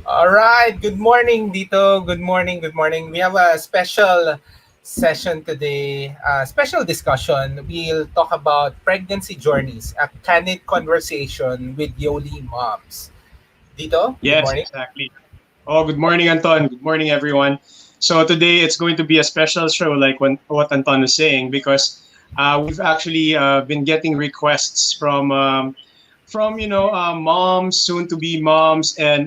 All right. Good morning, Dito. Good morning. Good morning. We have a special session today, special discussion. We'll talk about pregnancy journeys, a candid conversation with YoLi moms. Dito, good Yes, morning. exactly. Oh, good morning, Anton. Good morning, everyone. So today it's going to be a special show, like what Anton was saying, because we've actually been getting requests from moms, soon to be moms, and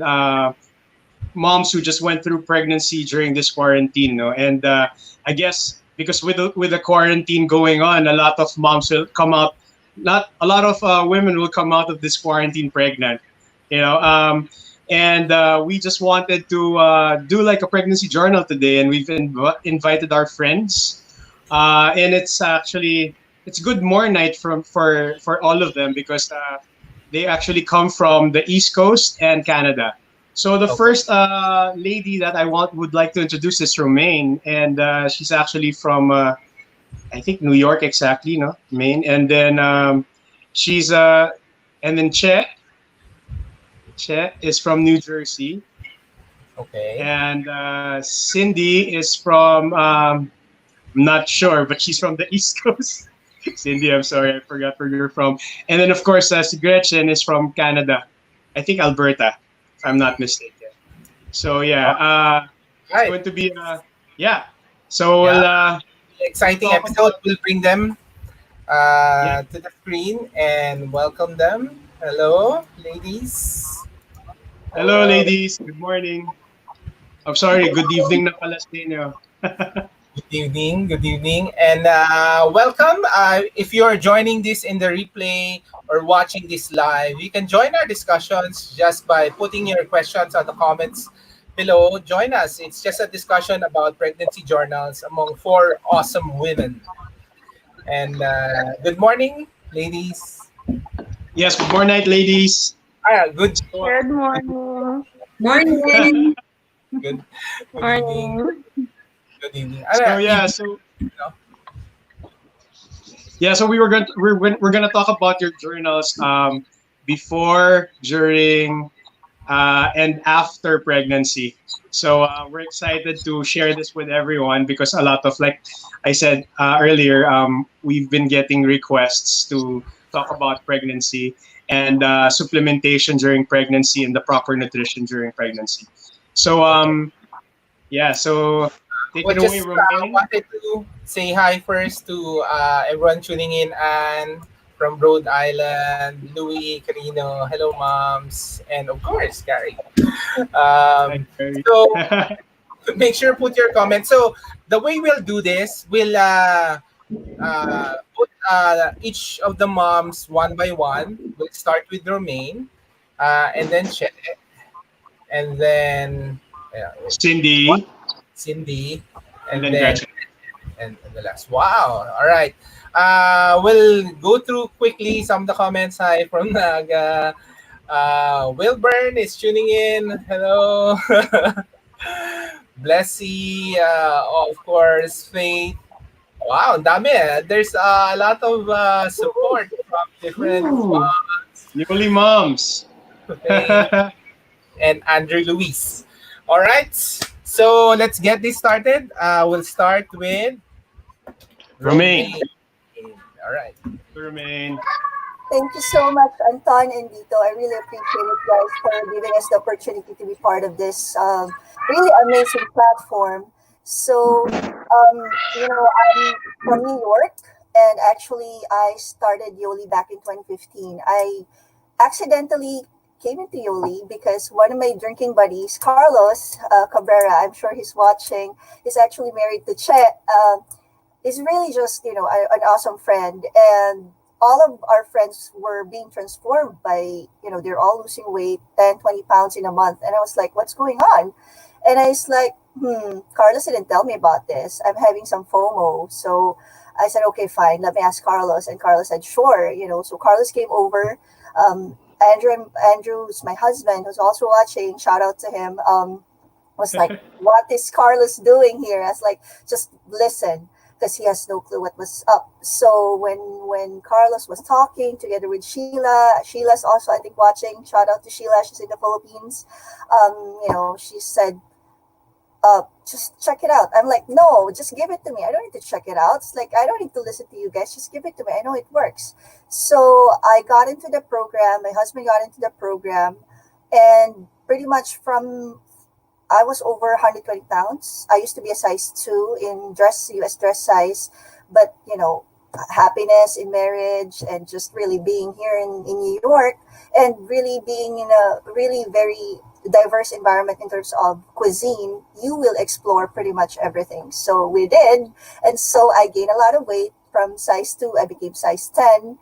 moms who just went through pregnancy during this quarantine. No, and I guess because with the quarantine going on, a lot of moms will come out. Not a lot of women will come out of this quarantine pregnant. You know, and we just wanted to do like a pregnancy journal today, and we've invited our friends, and it's good more night for all of them because they actually come from the East Coast and Canada. So the Okay. first lady that I would like to introduce is Romaine, and she's actually from I think New York exactly, no, Maine, and then she's and then Che is from New Jersey, Okay. and Cindy is from I'm not sure, but she's from the East Coast. Cindy, I'm sorry, I forgot where you're from. And then of course, Gretchen is from Canada. I think Alberta, if I'm not mistaken. So yeah, All it's right. going to be yeah. So Yeah. we'll Exciting talk episode. about We'll bring them yeah. to the screen and welcome them. Hello, ladies. Hello, Hello. ladies. Good morning. I'm sorry. Good evening, na pala sa inyo. Good evening, and welcome. If you're joining this in the replay or watching this live, you can join our discussions just by putting your questions on the comments below. Join us. It's just a discussion about pregnancy journals among four awesome women. And good morning, ladies. Yes. Good morning, ladies. Good, So, Good morning. Morning. good, good evening. Morning. Good evening. so yeah. Evening. So No? yeah. So we're gonna talk about your journals before, during, and after pregnancy. So we're excited to share this with everyone because a lot of, like I said earlier, we've been getting requests to talk about pregnancy and supplementation during pregnancy and the proper nutrition during pregnancy. So Okay. yeah, so take Well, it away, just Romaine. wanted to say hi first to everyone tuning in, and from Rhode Island, Louis, Carino, hello, moms, and of course, Gary. Hi, Carrie. So make sure put your comments. So the way we'll do this, we'll put each of the moms one by one. We'll start with Romaine, and then Chet, and then wait, what? Cindy, Cindy, and and then then Gretchen. and the last. Wow. All right. We'll go through quickly some of the comments. Hi from Naga. Wilburn is tuning in. Hello. Blessy. Of course. Faith. Wow, ang dami. There's a lot of support from different Ooh. Yoli moms. Faith and Andrew Luis. All right. So let's get this started. We'll start with Romaine. Romaine. All right. Romaine. Thank you so much, Anton and Dito. I really appreciate it, guys, for giving us the opportunity to be part of this really amazing platform. So, I'm from New York, and actually, I started YoLi back in 2015. I accidentally came into YoLi because one of my drinking buddies, Carlos Cabrera, I'm sure he's watching, is actually married to Che. Is really just an awesome friend, and all of our friends were being transformed by they're all losing weight, 10, 20 pounds in a month, and I was like, what's going on? And I was like, Carlos didn't tell me about this. I'm having some FOMO. So I said, okay, fine, let me ask Carlos. And Carlos said, sure. So Carlos came over. Andrew's my husband, who's also watching, shout out to him, was like, what is Carlos doing here? I was like, just listen. because he has no clue what was up. So when Carlos was talking together with Sheila's also, I think, watching. Shout out to Sheila, she's in the Philippines. She said, just check it out. I'm like, no, just give it to me. I don't need to check it out. It's like, I don't need to listen to you guys. Just give it to me. I know it works. So I got into the program. My husband got into the program. And pretty much I was over 120 pounds. I used to be a size 2 in US dress size. But, happiness in marriage and just really being here in New York and really being in a really very diverse environment in terms of cuisine, you will explore pretty much everything. So we did. And so I gained a lot of weight. From size 2, I became size 10.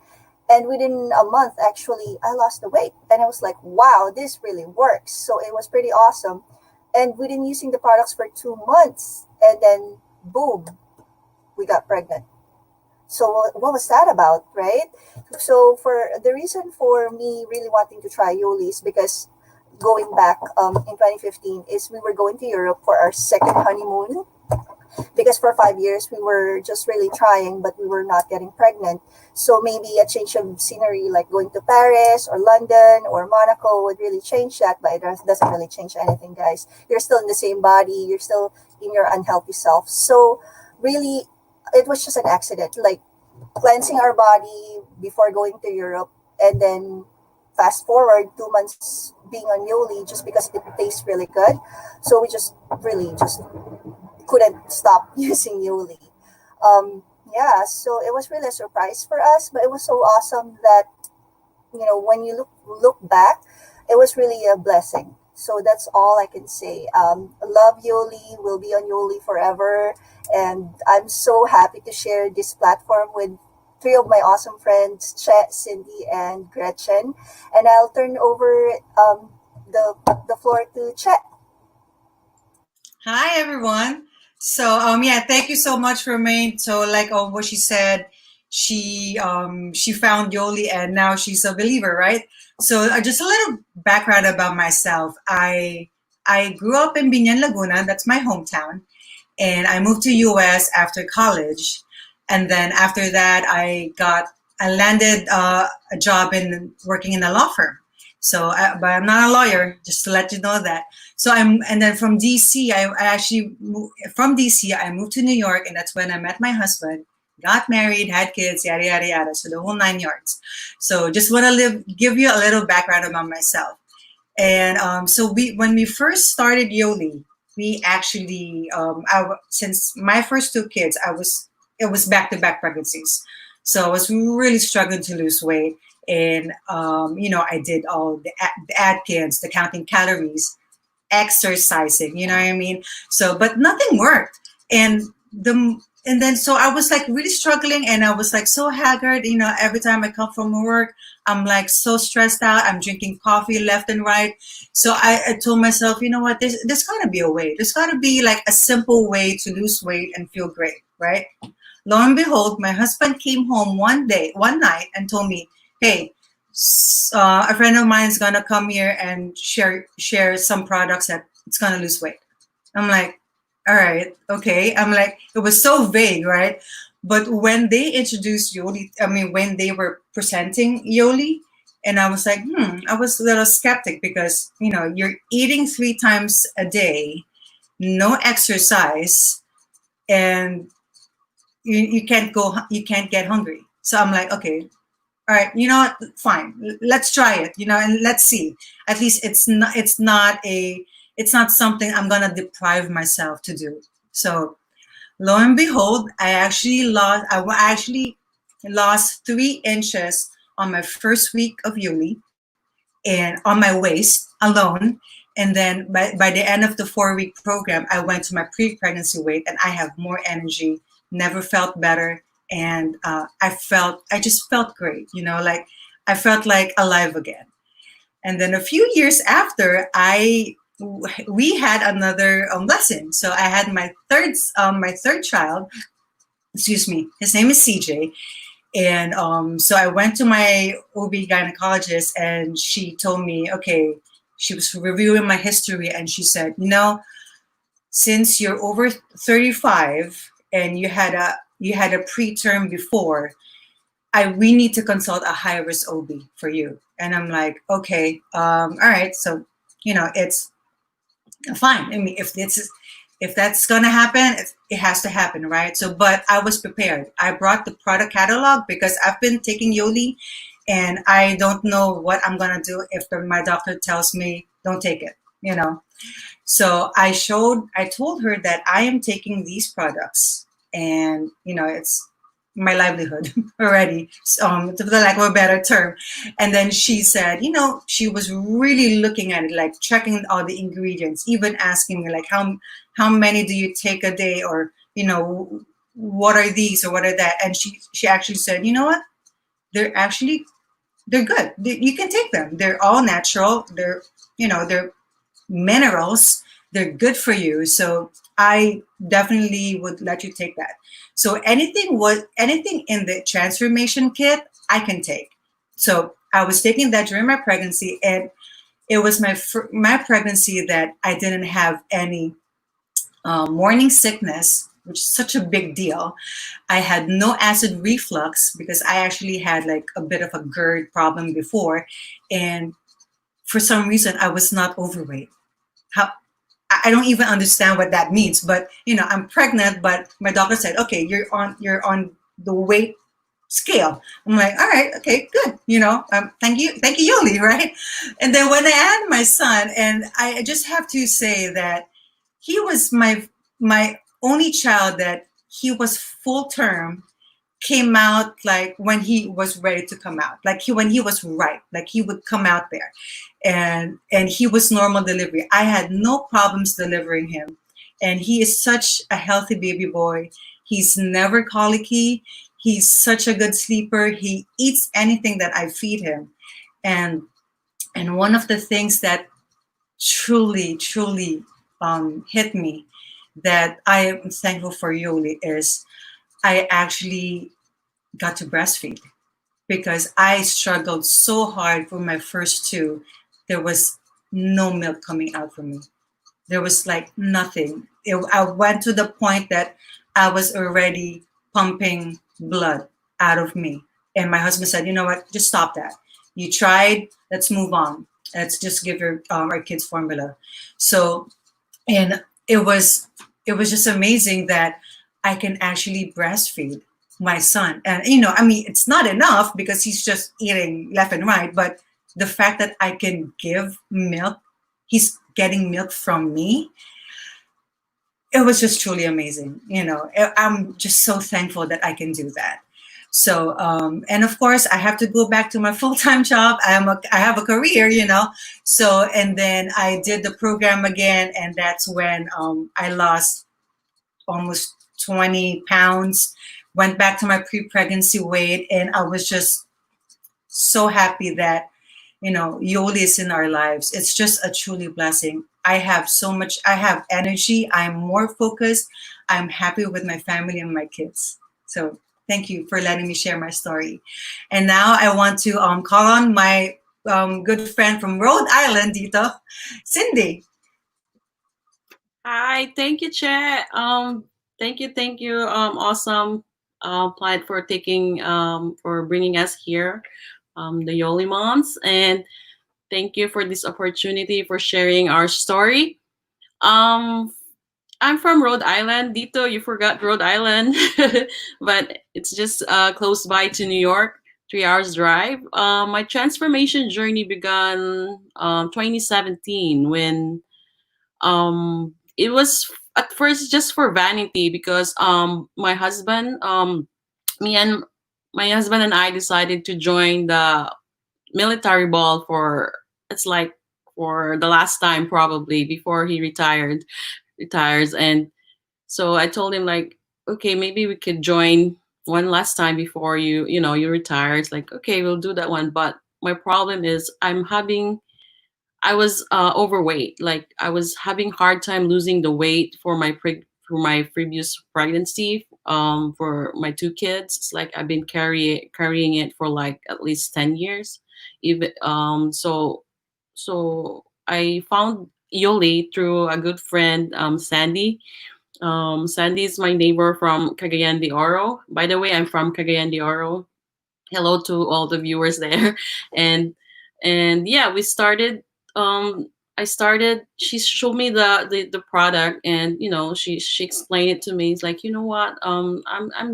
And within a month, actually, I lost the weight. And I was like, wow, this really works. So it was pretty awesome. And we've been using the products for 2 months. And then, boom, we got pregnant. So what was that about, right? So for the reason for me really wanting to try YoLi is because going back in 2015 is we were going to Europe for our second honeymoon. Because for 5 years, we were just really trying, but we were not getting pregnant. So maybe a change of scenery, like going to Paris or London or Monaco would really change that, but it doesn't really change anything, guys. You're still in the same body. You're still in your unhealthy self. So really, it was just an accident, like cleansing our body before going to Europe. And then fast forward 2 months being on YoLi just because it tastes really good. So we just really just couldn't stop using YoLi. So it was really a surprise for us, but it was so awesome that, when you look back, it was really a blessing. So that's all I can say. Love YoLi, will be on YoLi forever. And I'm so happy to share this platform with 3 of my awesome friends, Chet, Cindy, and Gretchen. And I'll turn over the floor to Chet. Hi, everyone. So, thank you so much, Romaine. So, like what she said, she found YoLi and now she's a believer, right? So, just a little background about myself. I grew up in Binyan, Laguna. That's my hometown, and I moved to US after college, and then after that, I landed a job in working in a law firm. So, but I'm not a lawyer, just to let you know that. So and then from DC, I actually from DC, I moved to New York, and that's when I met my husband, got married, had kids, yada yada yada. So the whole 9 yards. So just want to give you a little background about myself. And so when we first started YoLi, we actually since my first 2 kids, it was back-to-back pregnancies, so I was really struggling to lose weight. And I did all the Atkins, the counting calories, exercising, you know what I mean? So, but nothing worked. And then so I was like really struggling, and I was like so haggard, every time I come from work, I'm like so stressed out. I'm drinking coffee left and right. So I told myself, you know what, there's gotta be a way. There's gotta be like a simple way to lose weight and feel great, right? Lo and behold, my husband came home one night and told me, hey, a friend of mine is gonna come here and share some products that it's gonna lose weight. I'm like, all right, okay. I'm like, it was so vague, right? But when they introduced YoLi, when they were presenting YoLi, and I was like, I was a little skeptic because you're eating 3 times a day, no exercise, and you can't get hungry. So I'm like, okay, all right, you know what? Fine, let's try it. And let's see. At least it's not something I'm gonna deprive myself to do. So, lo and behold, I actually lost 3 inches on my first week of YoLi, and on my waist alone. And then by the end of the 4-week program, I went to my pre-pregnancy weight, and I have more energy. Never felt better. And I just felt great, like I felt like alive again. And then a few years after, we had another lesson. So I had my third child. Excuse me. His name is CJ. And so I went to my OB gynecologist, and she told me, okay, she was reviewing my history, and she said, since you're over 35 and you had you had a preterm before. We need to consult a high risk OB for you. And I'm like, okay, all right. So, it's fine. I mean, if that's gonna happen, it has to happen, right? So, but I was prepared. I brought the product catalog because I've been taking YoLi, and I don't know what I'm gonna do if my doctor tells me don't take it. So I told her that I am taking these products, and it's my livelihood already, to the lack of a better term. And then she said, she was really looking at it, like checking all the ingredients, even asking me like, how many do you take a day, or what are these or what are that? And she actually said, you know what, they're actually they're good. You can take them. They're all natural. They're minerals. They're good for you. So I definitely would let you take that. So anything in the transformation kit, I can take. So I was taking that during my pregnancy, and it was my pregnancy that I didn't have any morning sickness, which is such a big deal. I had no acid reflux because I actually had like a bit of a GERD problem before, and for some reason I was not overweight. How I don't even understand what that means, but I'm pregnant, but my doctor said, okay, you're on the weight scale. I'm like, all right, okay, good. Thank you, YoLi, right? And then when I had my son, and I just have to say that he was my only child that he was full term, came out like when he was ready to come out, like when he was right, like he would come out there, and he was normal delivery. I had no problems delivering him, and he is such a healthy baby boy. He's never colicky. He's such a good sleeper. He eats anything that I feed him, and one of the things that truly hit me, that I am thankful for YoLi, is I actually got to breastfeed, because I struggled so hard for my first two. There was no milk coming out from me. There was like nothing. I went to the point that I was already pumping blood out of me. And my husband said, you know what, just stop that. You tried, let's move on. Let's just give our kids formula. So, and it was just amazing that I can actually breastfeed my son. And it's not enough because he's just eating left and right, but the fact that I can give milk, he's getting milk from me, it was just truly amazing. I'm just so thankful that I can do that. So, and of course, I have to go back to my full-time job. I have a career, So, and then I did the program again, and that's when I lost almost 20 pounds, went back to my pre-pregnancy weight, and I was just so happy that, YoLi is in our lives. It's just a truly blessing. I have energy. I'm more focused. I'm happy with my family and my kids. So thank you for letting me share my story. And now I want to call on my good friend from Rhode Island, Dito, Cindy. Hi, thank you, Che. Thank you. Awesome, Plaid, for for bringing us here, the YoLi moms, and thank you for this opportunity for sharing our story. I'm from Rhode Island. Dito, you forgot Rhode Island, but it's just close by to New York, 3 hours drive. My transformation journey began 2017 when it was at first just for vanity, because me and my husband and I decided to join the military ball for the last time, probably before he retires. And so I told him, like, okay, maybe we could join one last time before you retire. It's like, okay, we'll do that one. But my problem is I was overweight. Like, I was having hard time losing the weight for my previous pregnancy. For my two kids, it's like I've been carrying it for like at least 10 years. Even so I found YoLi through a good friend, Sandy. Sandy is my neighbor from Cagayan de Oro. By the way, I'm from Cagayan de Oro. Hello to all the viewers there. and and yeah, we started. I started. She showed me the product, and she explained it to me. It's like, you know what? I'm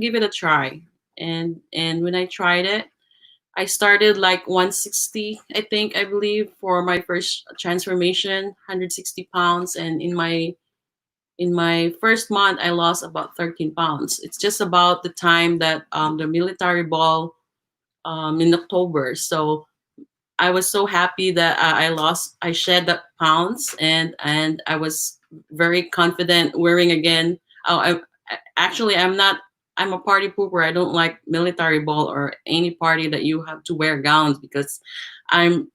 give it a try. And when I tried it, I started like 160, I believe, for my first transformation, 160 pounds, and in my first month, I lost about 13 pounds. It's just about the time that the military ball in October. So I was so happy that I shed that pounds, and I was very confident wearing again. Oh, actually, I'm not. I'm a party pooper. I don't like military ball or any party that you have to wear gowns because I'm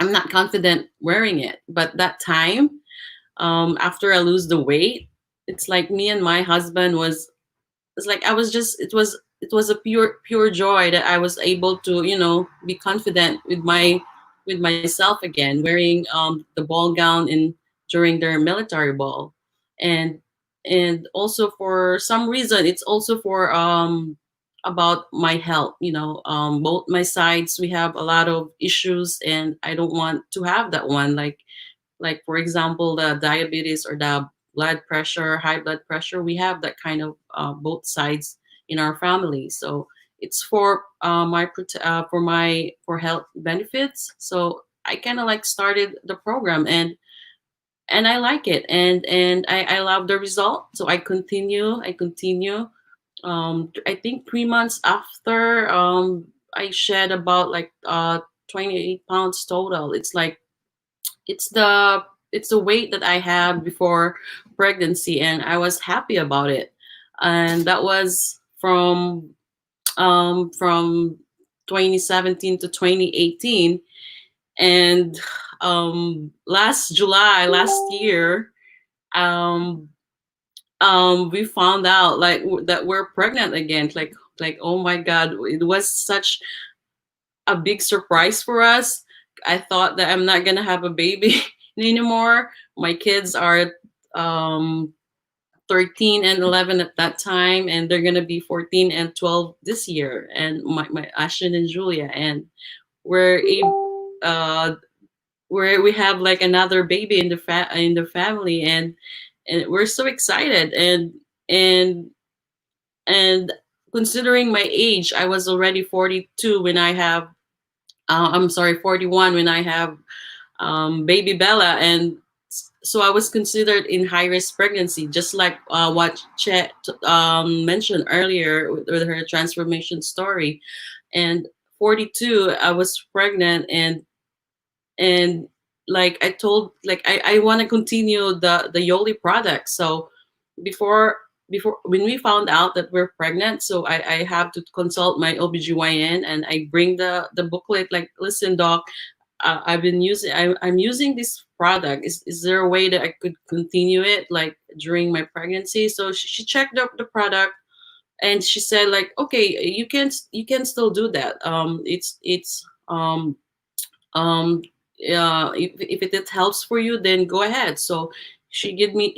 I'm not confident wearing it. But that time, after I lose the weight, it's like me and my husband was it's like I was just it was a pure joy that I was able to be confident with myself again, wearing the ball gown in during their military ball. And and also for some reason it's also for about my health. Both my sides, we have a lot of issues, and I don't want to have that one, like for example the diabetes or the blood pressure, high blood pressure. We have that kind of both sides in our family. So it's for for health benefits. So I kind of like started the program, and I like it, and I love the result. So I continue. I think 3 months after, I shed about like 28 pounds total. It's the weight that I had before pregnancy, and I was happy about it. And that was from 2017 to 2018. And last July last year, um we found out that we're pregnant again. Like, oh my god, it was such a big surprise for us. I thought that I'm not gonna have a baby anymore. My kids are um 13 and 11 at that time, and they're gonna be 14 and 12 this year. And my Ashton and Julia, and we're we have like another baby in the family, and we're so excited. And and considering my age, I was already 42 when I have I'm sorry, 41 when I have baby Bella. And so I was considered in high risk pregnancy, just like what Chet mentioned earlier with her transformation story. And 42, I was pregnant, and like I told, like I want to continue the YoLi product. So before before when we found out that we're pregnant, so I have to consult my OBGYN, and I bring the booklet, like, listen doc, I'm using this product. Is there a way that I could continue it like during my pregnancy? So she checked up the product, and she said, like, okay, you can still do that. It's um if it helps for you, then go ahead. So she gave me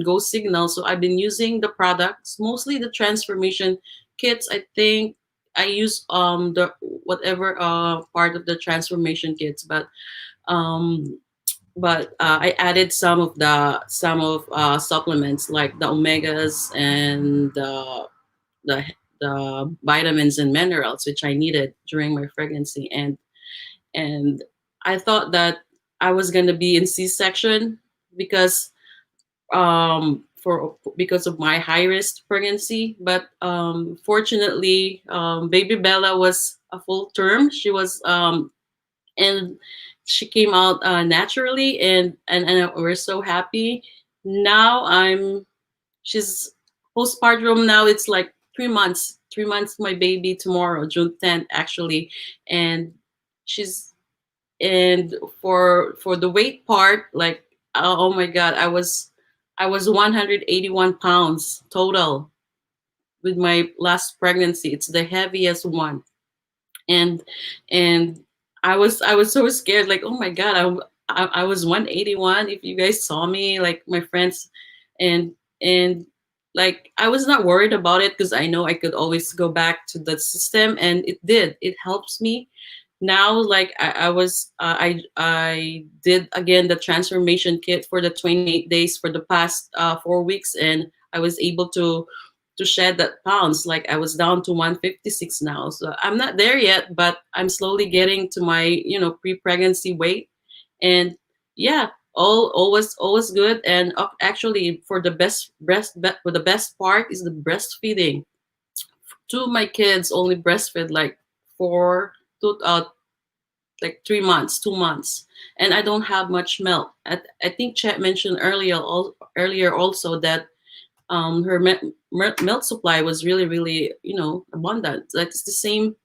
go signal. So I've been using the products, mostly the transformation kits. I think I use the whatever part of the transformation kits, um I added some of supplements like the omegas and the vitamins and minerals which I needed during my pregnancy. And I thought that I was gonna be in C-section because for because of my high risk pregnancy. But fortunately, baby Bella was a full term. She was and she came out naturally, and we're so happy. Now she's postpartum now. It's like 3 months. 3 months, my baby tomorrow, June 10th, actually. And she's and for the weight part, like, oh my god, I was 181 pounds total with my last pregnancy. It's the heaviest one. And and I was so scared, like, oh my god, I was 181. If you guys saw me, like my friends, and like I was not worried about it because I know I could always go back to the system, and it did. It helps me now. Like I did again the transformation kit for the 28 days for the past 4 weeks, and I was able to shed that pounds. Like I was down to 156 now. So I'm not there yet, but I'm slowly getting to my, pre-pregnancy weight. And yeah, always good. And actually for the for the best part is the breastfeeding. Two of my kids only breastfed like for two, like 3 months, 2 months, and I don't have much milk. I think Chet mentioned earlier also that her milk supply was really really abundant. Like it's the same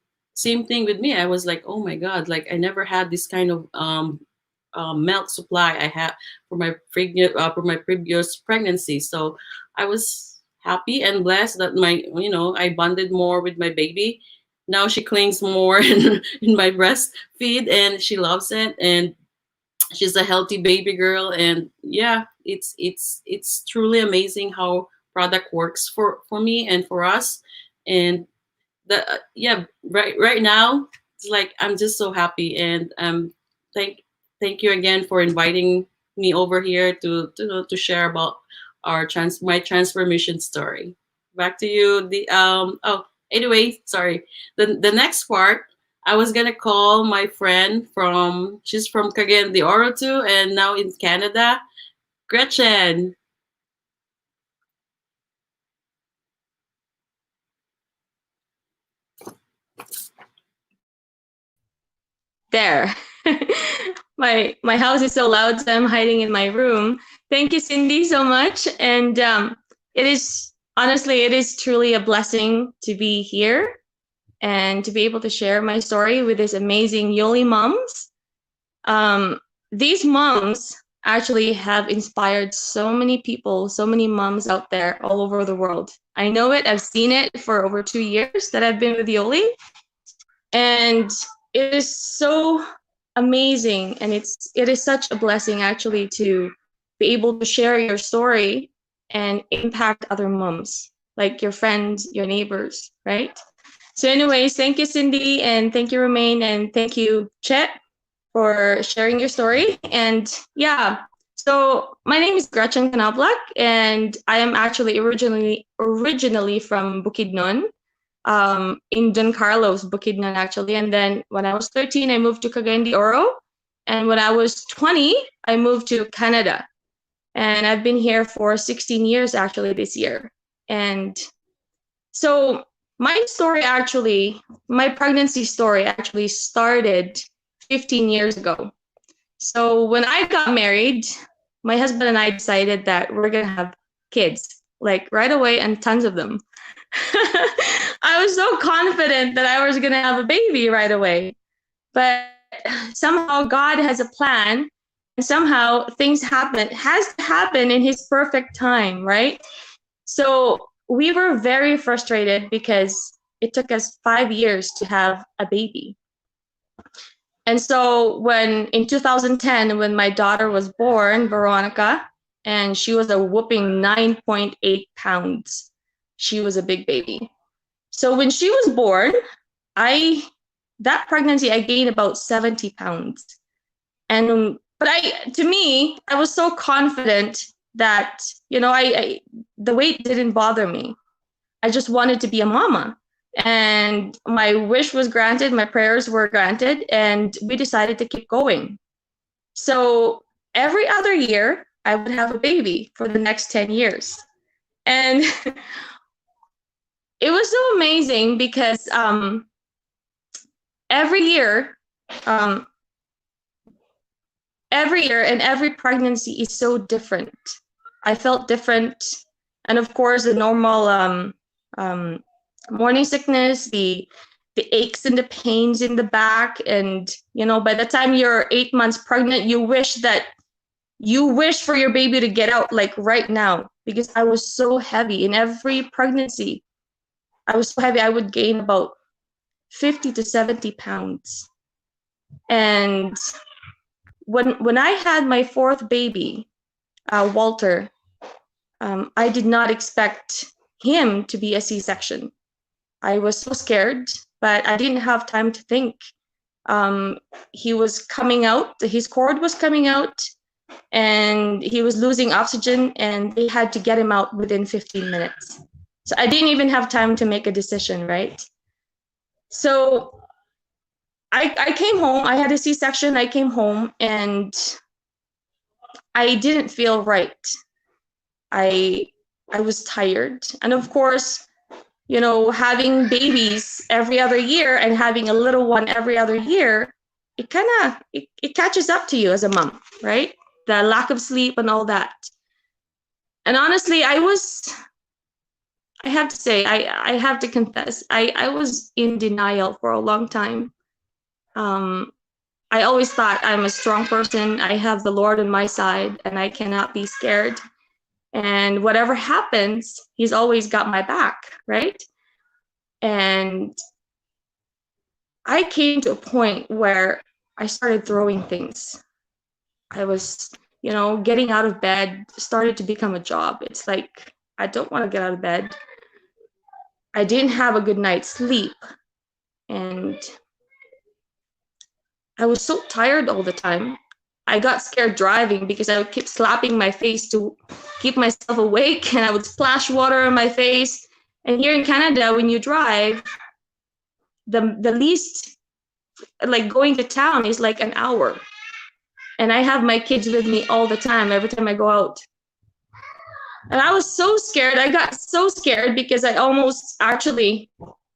thing with me. I was like, oh my god, like I never had this kind of milk supply I had for my previous pregnancy. So I was happy and blessed that I bonded more with my baby. Now she clings more in my breastfeed, and she loves it, and she's a healthy baby girl. And yeah, it's truly amazing how product works for me and for us. And yeah, right now it's like I'm just so happy. And thank you again for inviting me over here to share about my transformation story. Back to you. Anyway, sorry. The next part, I was gonna call my friend she's from Cagayan de Oro too, and now in Canada, Gretchen. There. My house is so loud, so I'm hiding in my room. Thank you, Cindy, so much. And it is truly a blessing to be here and to be able to share my story with these amazing YoLi moms. These moms actually have inspired so many people, so many moms out there all over the world. I know it. I've seen it for over 2 years that I've been with YoLi. And it is so amazing, and it is such a blessing actually to be able to share your story and impact other moms, like your friends, your neighbors, right? So anyways, thank you, Cindy, and thank you, Romaine, and thank you, Chet, for sharing your story. And yeah, so my name is Gretchen Kenoblak, and I am actually originally from Bukidnon, in Don Carlos, Bukidnon, actually. And then when I was 13, I moved to Cagayan de Oro. And when I was 20, I moved to Canada. And I've been here for 16 years, actually, this year. And so my pregnancy story actually started 15 years ago. So when I got married, my husband and I decided that we're going to have kids, like right away, and tons of them. I was so confident that I was going to have a baby right away. But somehow God has a plan, and somehow things has to happen in his perfect time, right? So we were very frustrated because it took us 5 years to have a baby. And so in 2010, when my daughter was born, Veronica, and she was a whooping 9.8 pounds. She was a big baby. So when she was born, that pregnancy, I gained about 70 pounds. And but I was so confident that, the weight didn't bother me. I just wanted to be a mama. And my wish was granted, my prayers were granted, and we decided to keep going. So every other year, I would have a baby for the next 10 years. And it was so amazing because every year and every pregnancy is so different. I felt different. And of course, the normal morning sickness, the aches and the pains in the back. And, by the time you're 8 months pregnant, you wish for your baby to get out like right now, because I was so heavy in every pregnancy. I was so heavy, I would gain about 50 to 70 pounds. And when I had my fourth baby, Walter, I did not expect him to be a C-section. I was so scared, but I didn't have time to think. He was coming out, his cord was coming out, and he was losing oxygen, and they had to get him out within 15 minutes. So I didn't even have time to make a decision, right? So I came home, I had a C-section, I came home, and I didn't feel right. I was tired. And of course, you know, having babies every other year and having a little one every other year, it kind of, it catches up to you as a mom, right? The lack of sleep and all that. And honestly, I have to say, I have to confess, I was in denial for a long time. I always thought I'm a strong person. I have the Lord on my side and I cannot be scared. And whatever happens, he's always got my back, right? And I came to a point where I started throwing things. I was, you know, getting out of bed started to become a job. It's like, I don't want to get out of bed. I didn't have a good night's sleep. And I was so tired all the time. I got scared driving because I would keep slapping my face to keep myself awake, and I would splash water on my face. And here in Canada, when you drive, the least, like going to town is like an hour. And I have my kids with me all the time, every time I go out. And I was so scared. I got so scared because I almost actually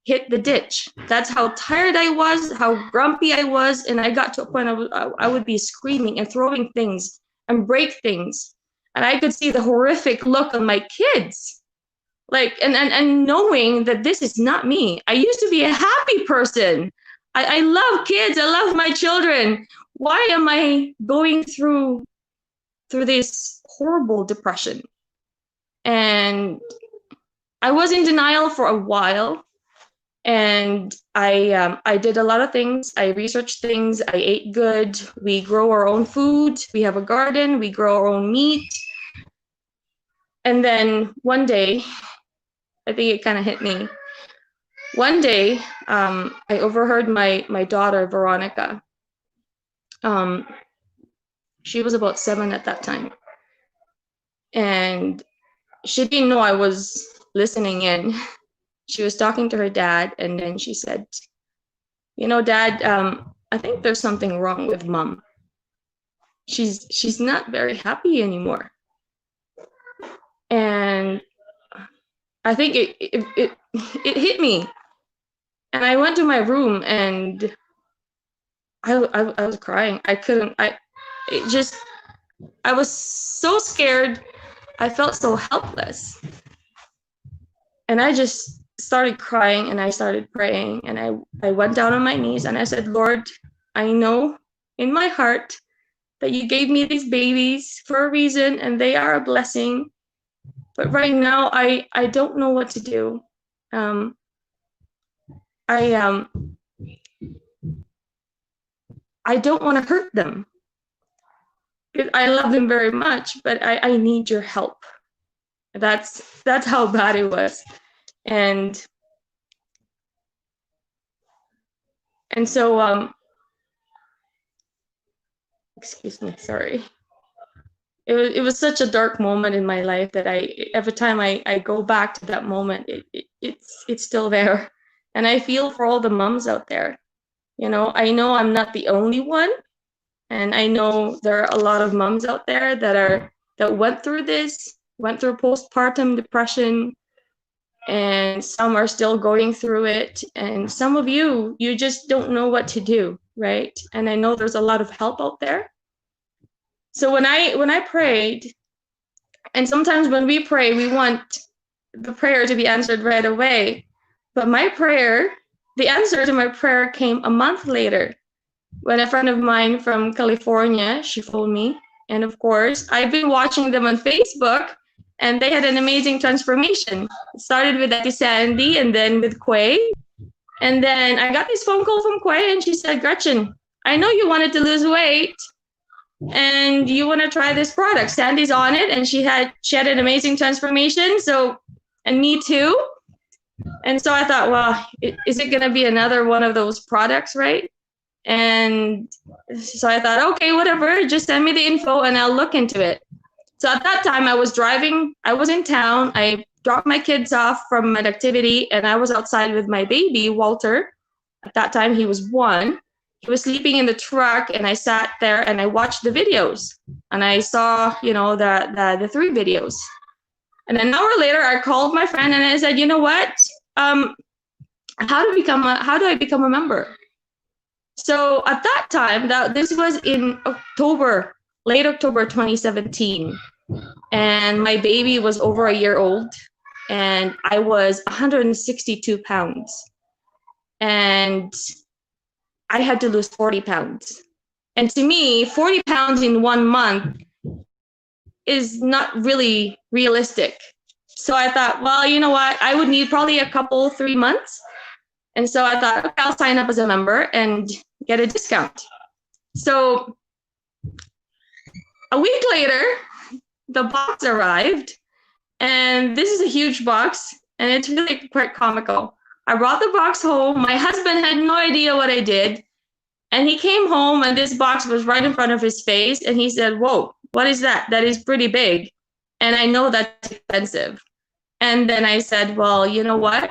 hit the ditch. That's how tired I was, how grumpy I was. And I got to a point I would be screaming and throwing things and break things. And I could see the horrific look on my kids. Like, and knowing that this is not me. I used to be a happy person. I love kids. I love my children. Why am I going through this horrible depression? And I was in denial for a while. And I did a lot of things. I researched things. I ate good. We grow our own food. We have a garden. We grow our own meat. And then one day, I think it kind of hit me. One day, I overheard my daughter, Veronica. She was about 7 at that time. And she didn't know I was listening in. She was talking to her dad, and then she said, you know, Dad, I think there's something wrong with Mom. She's not very happy anymore. And I think it hit me. And I went to my room and I was crying. I was so scared. I felt so helpless. And I just started crying and I started praying, and I went down on my knees and I said, Lord, I know in my heart that you gave me these babies for a reason and they are a blessing. But right now I don't know what to do. I don't want to hurt them. I love them very much, but I need your help. That's how bad it was. And so excuse me, sorry. It was such a dark moment in my life that every time I go back to that moment, it's still there. And I feel for all the moms out there. You know I'm not the only one, and I know there are a lot of moms out there that went through postpartum depression, and some are still going through it, and some of you just don't know what to do, right? And I know there's a lot of help out there. So when I prayed, and sometimes when we pray, we want the prayer to be answered right away, but the answer to my prayer came a month later, when a friend of mine from California, she phoned me. And of course, I've been watching them on Facebook, and they had an amazing transformation. It started with Ate Sandy and then with Quay. And then I got this phone call from Quay, and she said, Gretchen, I know you wanted to lose weight, and you want to try this product. Sandy's on it, and she had an amazing transformation. So, and me too. And so I thought, well, is it going to be another one of those products, right? And so I thought, okay, whatever, just send me the info and I'll look into it. So at that time I was driving, I was in town, I dropped my kids off from an activity, and I was outside with my baby, Walter. At that time he was 1. He was sleeping in the truck, and I sat there and I watched the videos, and I saw, the 3 videos. And an hour later I called my friend and I said, you know what? How do I become a member? So at that time, this was in October, late October 2017, and my baby was over a year old, and I was 162 pounds, and I had to lose 40 pounds. And to me, 40 pounds in 1 month is not really realistic. So I thought, well, you know what? I would need probably 3 months. And so I thought, okay, I'll sign up as a member and get a discount. So a week later, the box arrived, and this is a huge box, and it's really quite comical. I brought the box home. My husband had no idea what I did. And he came home, and this box was right in front of his face. And he said, whoa, what is that? That is pretty big. And I know that's expensive. And then I said, well, you know what?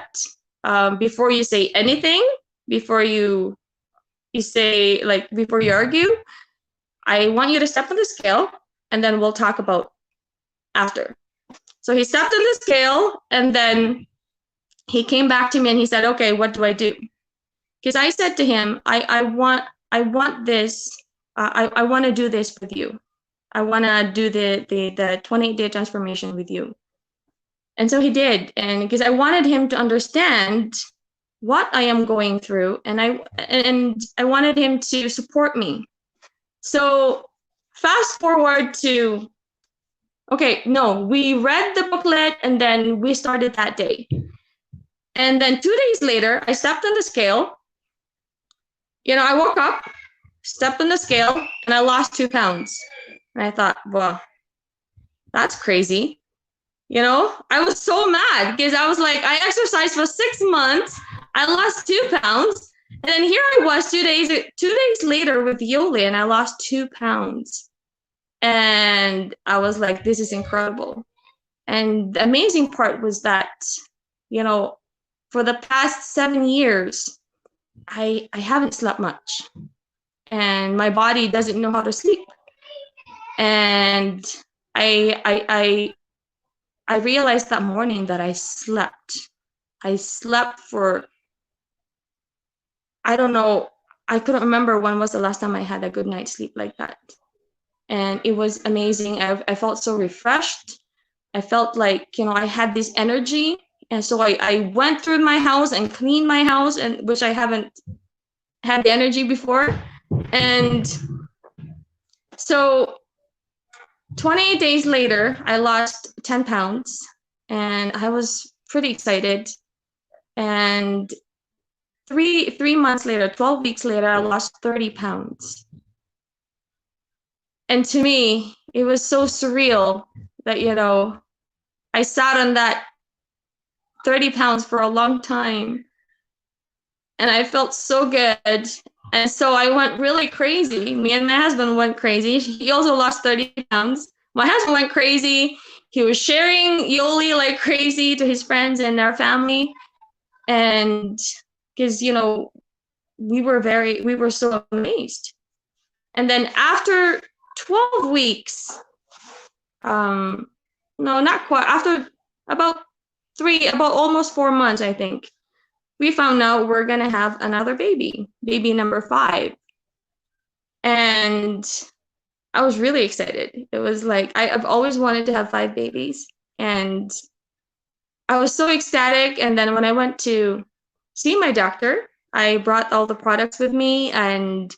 Before you say anything, before you say, before you argue, I want you to step on the scale, and then we'll talk about after. So he stepped on the scale, and then he came back to me and he said, okay, what do I do? Because I said to him, I want this, I want to do this with you. I want to do the 28-day transformation with you. And so he did. And because I wanted him to understand what I am going through, and I wanted him to support me. So fast forward to, we read the booklet, and then we started that day. And then 2 days later, I stepped on the scale. I woke up, stepped on the scale, and I lost 2 pounds. And I thought, well, that's crazy. I was so mad because I was like, I exercised for 6 months. I lost 2 pounds. And then here I was 2 days later with YoLi, and I lost 2 pounds. And I was like, this is incredible. And the amazing part was that, for the past 7 years, I haven't slept much, and my body doesn't know how to sleep. And I realized that morning that I slept for, I don't know, I couldn't remember when was the last time I had a good night's sleep like that. And it was amazing. I felt so refreshed. I felt like, I had this energy. And so I went through my house and cleaned my house, and which I haven't had the energy before. And so 28 days later, I lost 10 pounds, and I was pretty excited. And three months later, 12 weeks later, I lost 30 pounds. And to me, it was so surreal that, I sat on that 30 pounds for a long time, and I felt so good. And so I went really crazy. Me and my husband went crazy. He also lost 30 pounds. My husband went crazy. He was sharing YoLi like crazy to his friends and our family. And because, we were so amazed. And then after 12 weeks, no, not quite, after about almost 4 months, I think, we found out we're going to have another baby number 5. And I was really excited. It was like, I've always wanted to have 5 babies. And I was so ecstatic. And then when I went to see my doctor, I brought all the products with me, and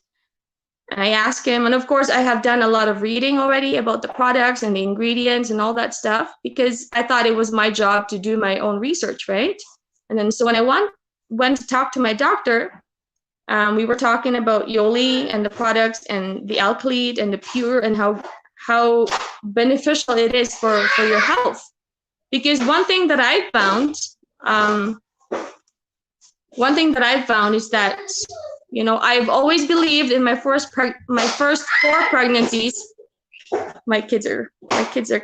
I asked him, and of course I have done a lot of reading already about the products and the ingredients and all that stuff, because I thought it was my job to do my own research, right? And then so when I went to talk to my doctor, We were talking about YoLi and the products and the alkali and the pure and how beneficial it is for your health. Because one thing that I found is that, you know, I've always believed in my first 4 pregnancies. My kids are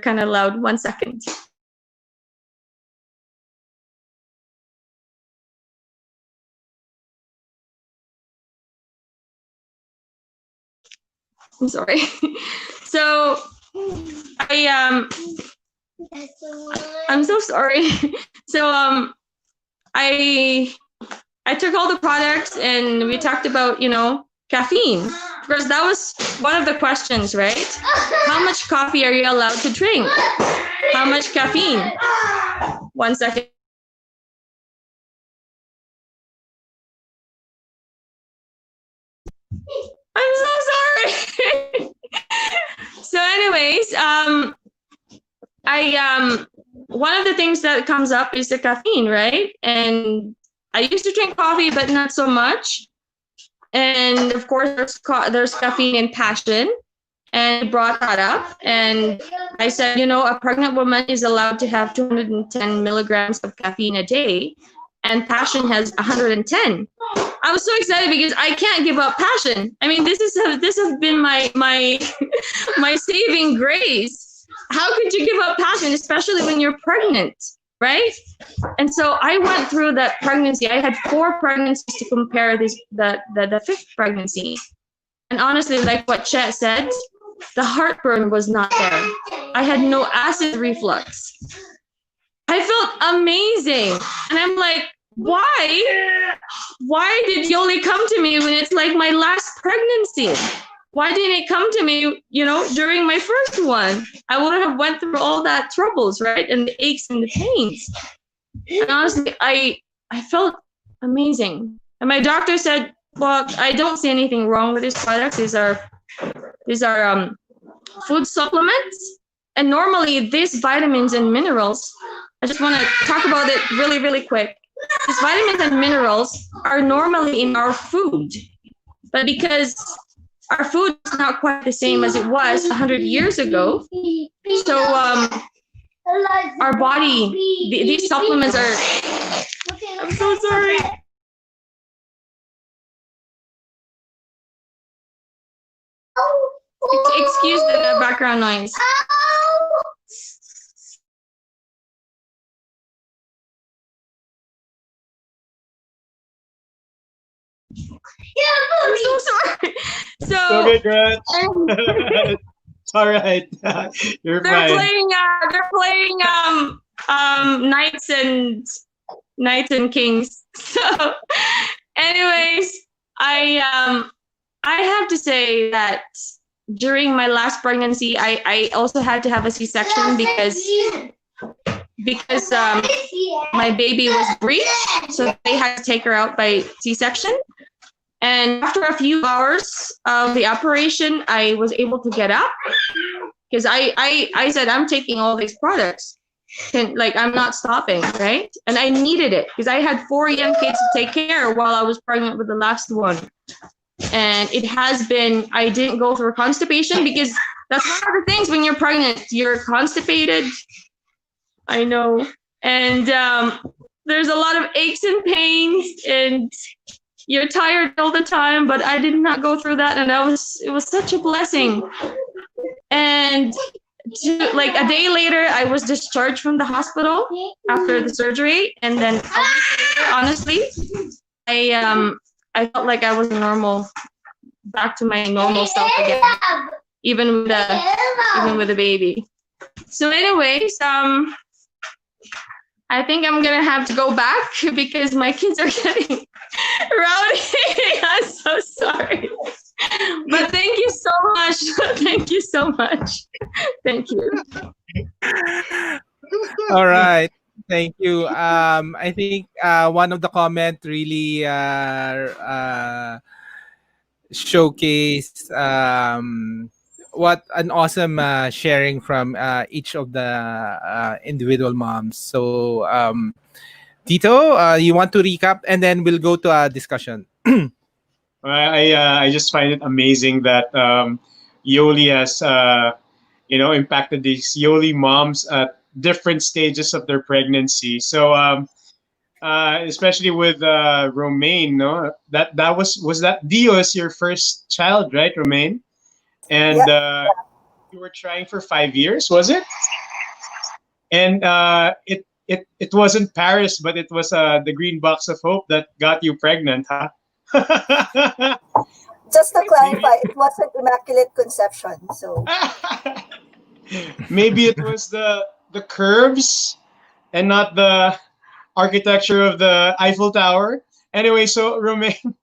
kind of loud. 1 second. I'm sorry. So I'm so sorry. So I took all the products and we talked about, you know, caffeine, because that was one of the questions, right? How much coffee are you allowed to drink? How much caffeine? 1 second. I'm so sorry. So anyways, one of the things that comes up is the caffeine, right? And I used to drink coffee, but not so much. And of course, there's caffeine in passion. And I brought that up. And I said, you know, a pregnant woman is allowed to have 210 milligrams of caffeine a day. And passion has 110. I was so excited because I can't give up passion. I mean, this has been my my saving grace. How could you give up passion, especially when you're pregnant, right? And so I went through that pregnancy. I had 4 pregnancies to compare the 5th pregnancy. And honestly, like what Chet said, the heartburn was not there. I had no acid reflux. I felt amazing. And I'm like, why did YoLi come to me when it's like my last pregnancy? Why didn't it come to me, you know, during my first one? I would have went through all that troubles, right? And the aches and the pains. And honestly, I felt amazing. And my doctor said, well, I don't see anything wrong with these products. These are food supplements. And normally these vitamins and minerals, I just want to talk about it really, really quick. These vitamins and minerals are normally in our food, but because our food is not quite the same as it was 100 years ago, so our body, these supplements are, I'm so sorry. Excuse the background noise. I'm so sorry. So Okay, Gretch. It's all right. You're they're fine. playing knights and kings. So anyways, I have to say that during my last pregnancy, I also had to have a C-section because my baby was breech, so they had to take her out by C-section. And after a few hours of the operation, I was able to get up because I said, I'm taking all these products. I'm not stopping, right? And I needed it because I had 4 young kids to take care of while I was pregnant with the last one. And it has been, I didn't go through constipation because that's one of the things when you're pregnant, you're constipated. I know. And there's a lot of aches and pains and you're tired all the time, but I did not go through that. And it was such a blessing. And like a day later, I was discharged from the hospital after the surgery. And then honestly, I felt like I was back to my normal self again, even with a baby. So anyways, I think I'm gonna have to go back because my kids are getting rowdy. I'm so sorry. But thank you so much. Thank you so much. Thank you. All right. Thank you. I think one of the comment really showcase what an awesome sharing from each of the individual moms. So, Tito, you want to recap and then we'll go to a discussion. I just find it amazing that YoLi has impacted these YoLi moms at different stages of their pregnancy. So especially with Romaine, no, that was that Dio is your first child, right, Romaine? And Yeah. you were trying for 5 years, was it? And it wasn't Paris, but it was the green box of hope that got you pregnant, huh? Just to Maybe clarify, it wasn't immaculate conception. So maybe it was the curves and not the architecture of the Eiffel Tower. Anyway, so Romaine,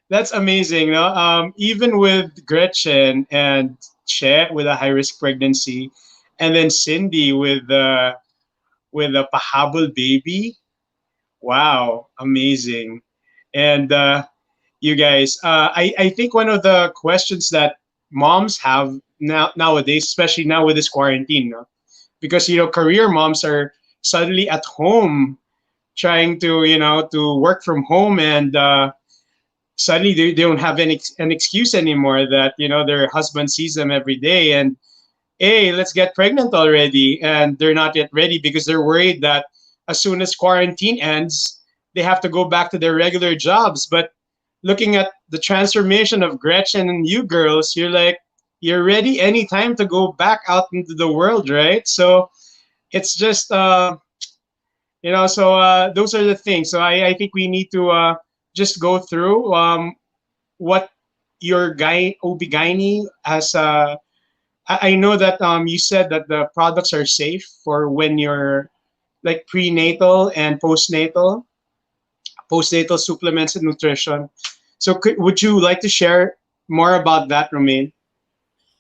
that's amazing. No, even with Gretchen and Che with a high risk pregnancy, and then Cindy with a pahabol baby. Wow, amazing. And you guys, I think one of the questions that moms have nowadays, especially now with this quarantine, no? Because career moms are suddenly at home trying to to work from home, and suddenly they don't have an excuse anymore that their husband sees them every day and hey, let's get pregnant already, and they're not yet ready because they're worried that as soon as quarantine ends they have to go back to their regular jobs. But looking at the transformation of Gretchen and you girls, you're ready anytime to go back out into the world, right? So it's just so those are the things. So I think we need to just go through what your guy OB-GYN has. I know that you said that the products are safe for when you're like prenatal and postnatal supplements and nutrition. So would you like to share more about that, Romaine?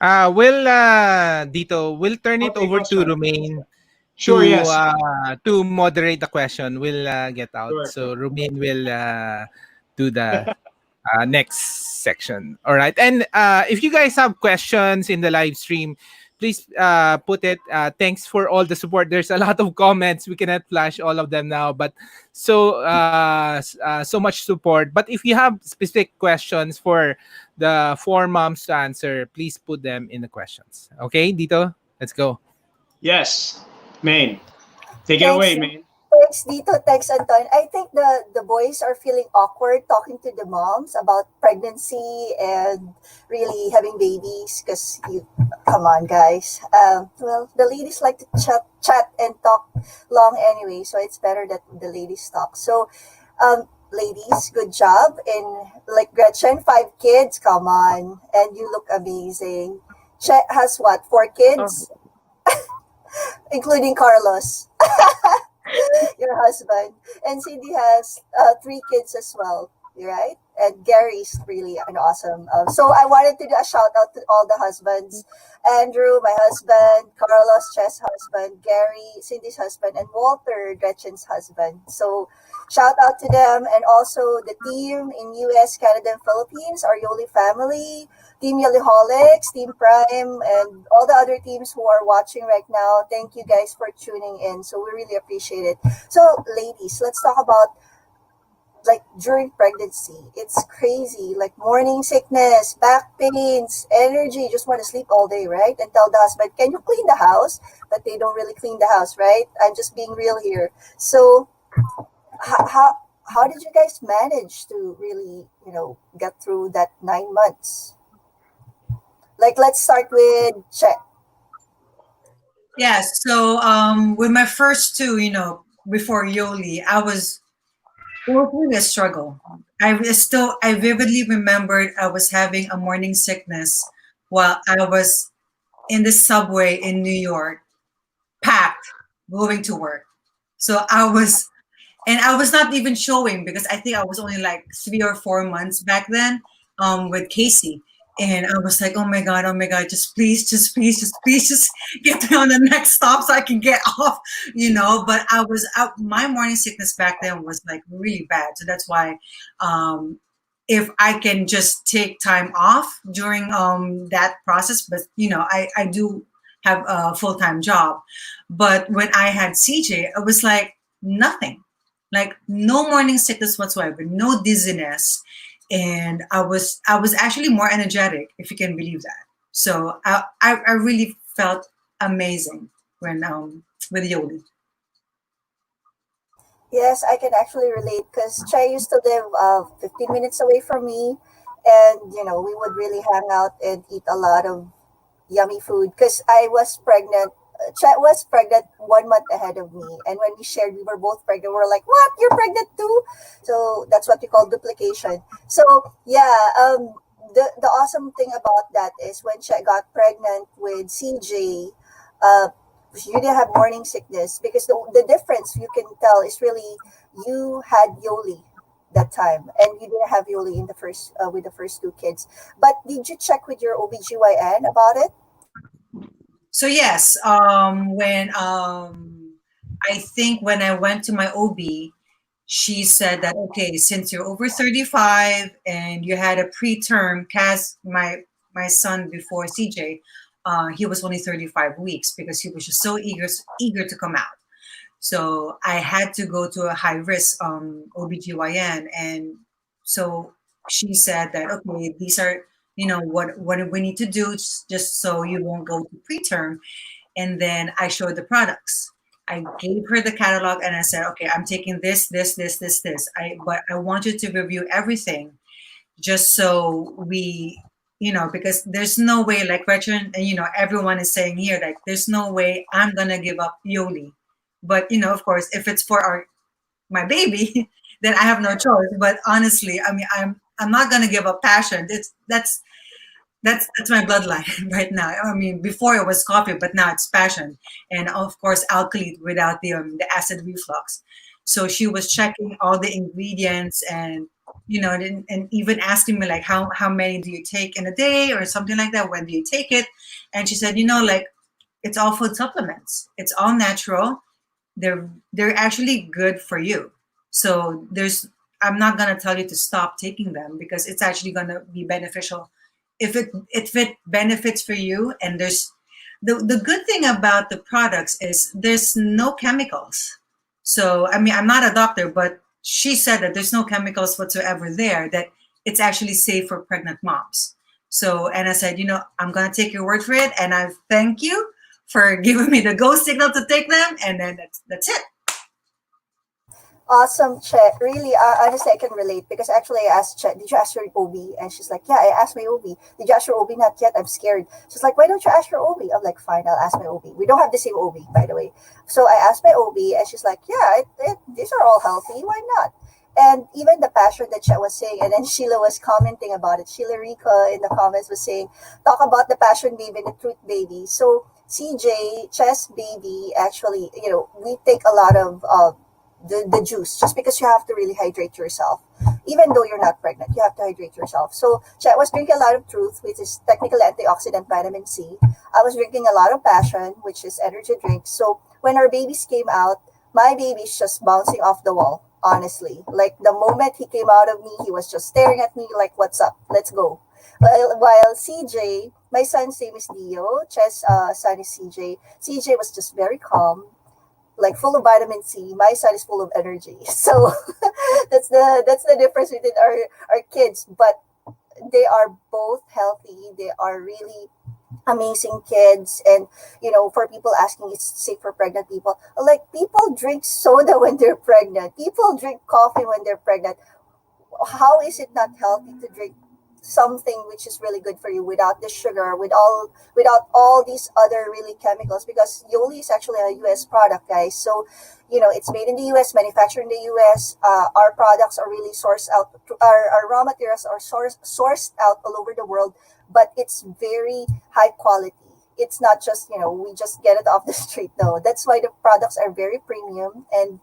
Dito, we'll turn it Okay, over go, to sure. Romaine Sure, yes. to moderate the question. We'll get out. Sure, So sure. Romaine will do the next section. All right. And if you guys have questions in the live stream, please put it. Thanks for all the support. There's a lot of comments. We cannot flash all of them now, but so much support. But if you have specific questions for the four moms to answer, please put them in the questions. Okay, Dito, let's go. Yes, Maine. Take it thanks, away, Maine. thanks Dito, thanks Anton. I think the boys are feeling awkward talking to the moms about pregnancy and really having babies because you come on guys. Well, the ladies like to chat and talk long anyway, so it's better that the ladies talk. So ladies, good job. And like Gretchen, 5 kids, come on, and you look amazing. Chet has what, 4 kids, including Carlos, your husband. And Cindy has 3 kids as well, right? And Gary's really an awesome. So I wanted to do a shout out to all the husbands. Andrew, my husband, Carlos, Chess' husband, Gary, Cindy's husband, and Walter, Gretchen's husband. So shout out to them, and also the team in US, Canada, and Philippines, our YoLi family, Team Yoliholics, Team Prime, and all the other teams who are watching right now. Thank you guys for tuning in. So we really appreciate it. So ladies, let's talk about like during pregnancy. It's crazy, like morning sickness, back pains, energy, just want to sleep all day, right? And tell the husband, can you clean the house? But they don't really clean the house, right? I'm just being real here. So how did you guys manage to really get through that 9 months? Like, let's start with Che. Yes. So with my first two, before YoLi, it was really a struggle. I vividly remembered I was having a morning sickness while I was in the subway in New York, packed, going to work. So I was not even showing because I think I was only like 3 or 4 months back then with Casey. And I was like, oh my God, just please, just get me on the next stop so I can get off, But I was out. My morning sickness back then was like really bad. So that's why if I can just take time off during that process, but I do have a full-time job. But when I had CJ, it was like nothing, like no morning sickness whatsoever, no dizziness. and I was actually more energetic, if you can believe that. So I really felt amazing when with YoLi. Yes, I can actually relate because Chai used to live 15 minutes away from me, and we would really hang out and eat a lot of yummy food because I was pregnant. Chet was pregnant 1 month ahead of me, and when we shared, we were both pregnant. We are like, "What? You're pregnant too?" So that's what we call duplication. So yeah, the awesome thing about that is when Chet got pregnant with CJ, uh, you didn't have morning sickness because the difference you can tell is really you had YoLi that time and you didn't have YoLi in the first with the first two kids. But did you check with your OBGYN about it? So yes, when I think when I went to my OB, she said that okay, since you're over 35 and you had a preterm, Kaz, my son before CJ, he was only 35 weeks because he was just so eager to come out. So I had to go to a high risk OBGYN, and so she said that okay, these are what we need to do just so you won't go to preterm. And then I showed the products. I gave her the catalog and I said, okay, I'm taking this. But I want you to review everything just so we, because there's no way, like Gretchen and everyone is saying here, like there's no way I'm gonna give up YoLi. But of course, if it's for my baby, then I have no choice. But honestly, I mean, I'm not gonna give up passion. That's my bloodline right now. I mean, before it was coffee, but now it's passion, and of course, alkali without the acid reflux. So she was checking all the ingredients, and and even asking me like, how many do you take in a day or something like that? When do you take it? And she said, like it's all food supplements. It's all natural. They're actually good for you. So I'm not gonna tell you to stop taking them because it's actually gonna be beneficial if it benefits for you. And the good thing about the products is there's no chemicals. So I mean, I'm not a doctor, but she said that there's no chemicals whatsoever there, that it's actually safe for pregnant moms. So, and I said, I'm gonna take your word for it, and I thank you for giving me the go signal to take them, and then that's it. Awesome, Chet. Really, honestly, I can relate because actually I asked Chet, did you ask your OB? And she's like, yeah, I asked my OB. Did you ask your OB? Not yet. I'm scared. She's like, why don't you ask your OB? I'm like, fine, I'll ask my OB. We don't have the same OB, by the way. So I asked my OB, and she's like, yeah, these are all healthy. Why not? And even the passion that Chet was saying, and then Sheila was commenting about it. Sheila Rica in the comments was saying, talk about the passion baby and the truth baby. So CJ, Chess baby, actually, we take a lot of the juice just because you have to really hydrate yourself. Even though you're not pregnant, you have to hydrate yourself. So Chet was drinking a lot of truth, which is technically antioxidant vitamin C. I was drinking a lot of passion, which is energy drink. So when our babies came out, my baby's just bouncing off the wall, honestly. Like the moment he came out of me, he was just staring at me like, what's up? Let's go. While CJ, my son's name is Dio, Chet's son is CJ. CJ was just very calm, like full of vitamin C. My son is full of energy. So that's the difference between our kids. But they are both healthy. They are really amazing kids. And for people asking, it's safe for pregnant people. Like people drink soda when they're pregnant. People drink coffee when they're pregnant. How is it not healthy to drink something which is really good for you without the sugar, without all these other really chemicals? Because YoLi is actually a US product, guys. So it's made in the US, manufactured in the US. Our products are really sourced out. Our raw materials are sourced out all over the world, but it's very high quality. It's not just we just get it off the street. No, that's why the products are very premium. And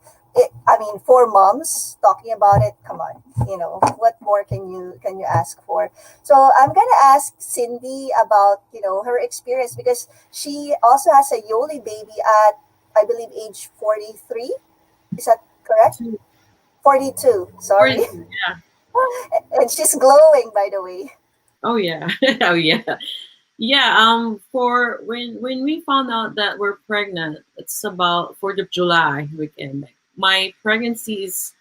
I mean, for moms talking about it, come on, what more can you ask for? So I'm gonna ask Cindy about her experience because she also has a YoLi baby at, I believe, age 43. Is that correct? 42. Sorry, Yeah. and she's glowing, by the way. Oh yeah. Oh yeah. Yeah. For when we found out that we're pregnant, it's about 4th of July weekend. My pregnancy is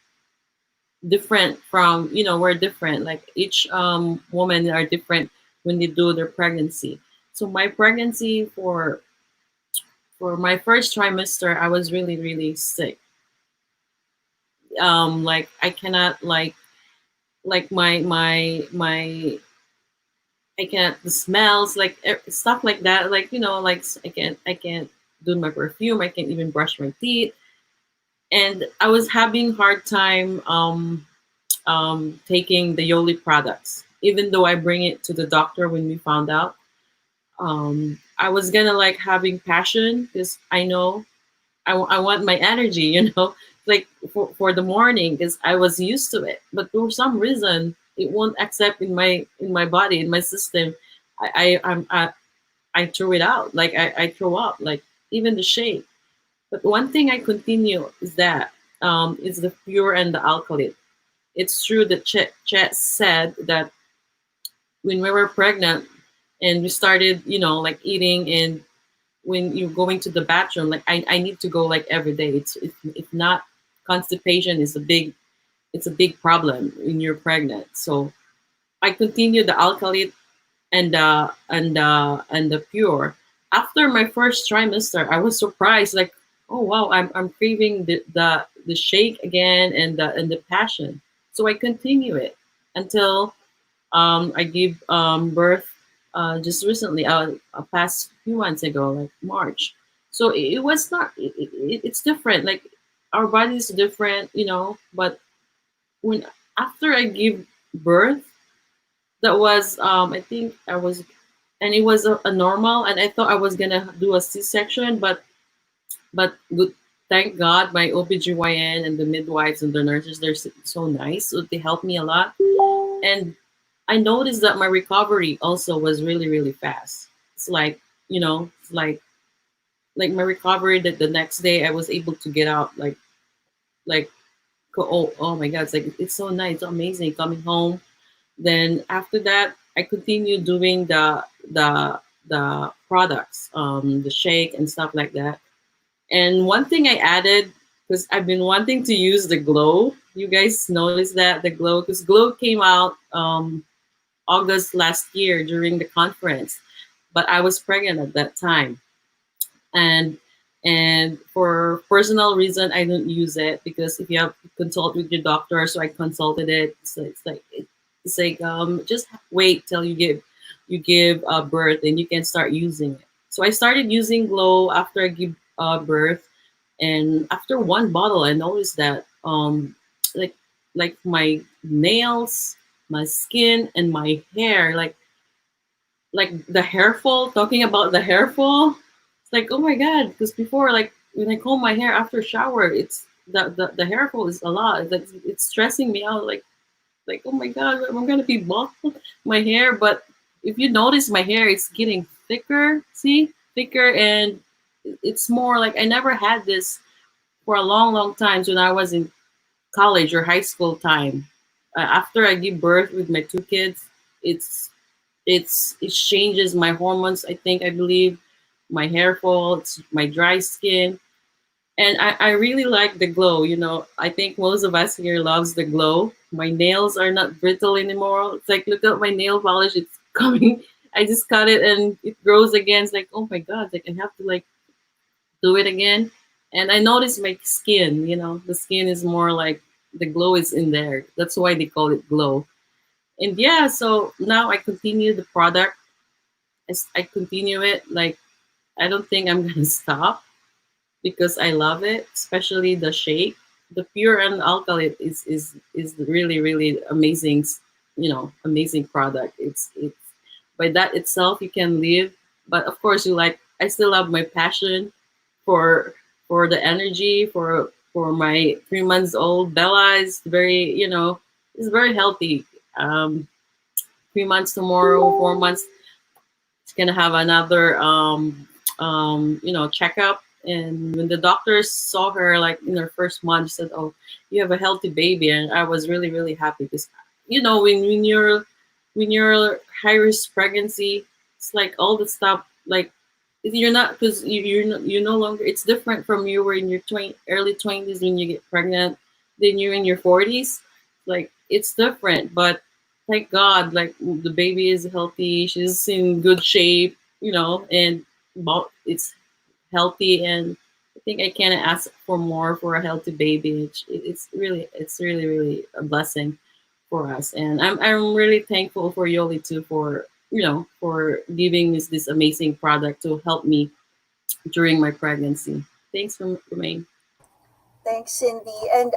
different from, we're different. Like each woman are different when they do their pregnancy. So my pregnancy for my first trimester, I was really really sick. Like I cannot like I can't, the smells, like stuff like that, like like I can't do my perfume, I can't even brush my teeth. And I was having hard time taking the YoLi products, even though I bring it to the doctor when we found out. I was gonna like having passion because I know I want my energy, like for the morning because I was used to it. But for some reason, it won't accept in my body, in my system. I threw it out, like I throw up, like even the shake. But one thing I continue is that is the pure and the alkaline. It's true that Chet said that when we were pregnant and we started, like eating, and when you're going to the bathroom, like I need to go like every day. It's if not, constipation is a big problem when you're pregnant. So I continue the alkaline and the pure. After my first trimester, I was surprised, like, oh wow, I'm craving the shake again and the passion. So I continue it until I gave birth just recently, past few months ago, like March. So it was not. It's different. Like our body is different, But when after I give birth, that was I think I was, and it was a normal, and I thought I was gonna do a C-section, but good. Thank God, my OBGYN and the midwives and the nurses, they're so nice. So they helped me a lot. And I noticed that my recovery also was really, really fast. It's like, it's like my recovery, that the next day I was able to get out, like oh my God, it's like it's so nice, it's amazing coming home. Then after that, I continued doing the products, the shake and stuff like that. And one thing I added, because I've been wanting to use the glow. You guys noticed that the glow, because glow came out August last year during the conference, but I was pregnant at that time, and for personal reason I don't use it, because if you have to consult with your doctor, so I consulted it. So it's like just wait till you give birth and you can start using it. So I started using glow after I give birth, and after one bottle I noticed that like my nails, my skin, and my hair, like the hair fall. Talking about the hair fall, it's like, oh my God, because before, like when I comb my hair after shower, it's the hair fall is a lot. It's stressing me out, like oh my God, I'm gonna be bald my hair. But if you notice, my hair, it's getting thicker, see, thicker, and it's more like I never had this for a long long time when I was in college or high school time. After I give birth with my two kids, it's it changes my hormones, I believe, my hair fall, it's my dry skin. And I really like the glow. I think most of us here loves the glow. My nails are not brittle anymore. It's like, look at my nail polish, it's coming. I just cut it and it grows again. It's like, oh my God, like I have to like do it again. And I noticed my skin, the skin is more like the glow is in there. That's why they call it glow. And yeah, so now I continue the product. I continue it. Like, I don't think I'm gonna stop because I love it, especially the shake. The pure and alkaline is really really amazing, amazing product. It's by that itself you can live, but of course you like. I still have my passion for the energy for my 3 months old Bella is very is very healthy. 3 months tomorrow, 4 months she's gonna have another checkup. And when the doctors saw her like in her first month, she said, "Oh, you have a healthy baby," and I was really really happy because when you're high risk pregnancy, it's like all the stuff like you're not because you're no longer. It's different from you were in your early 20s when you get pregnant, then you're in your 40s. like it's different. But thank God, like the baby is healthy. She's in good shape, and it's healthy. And I think I can't ask for more for a healthy baby. It's really, really a blessing for us. And I'm really thankful for YoLi too for giving us this amazing product to help me during my pregnancy. Thanks, Romaine. Thanks, Cindy. And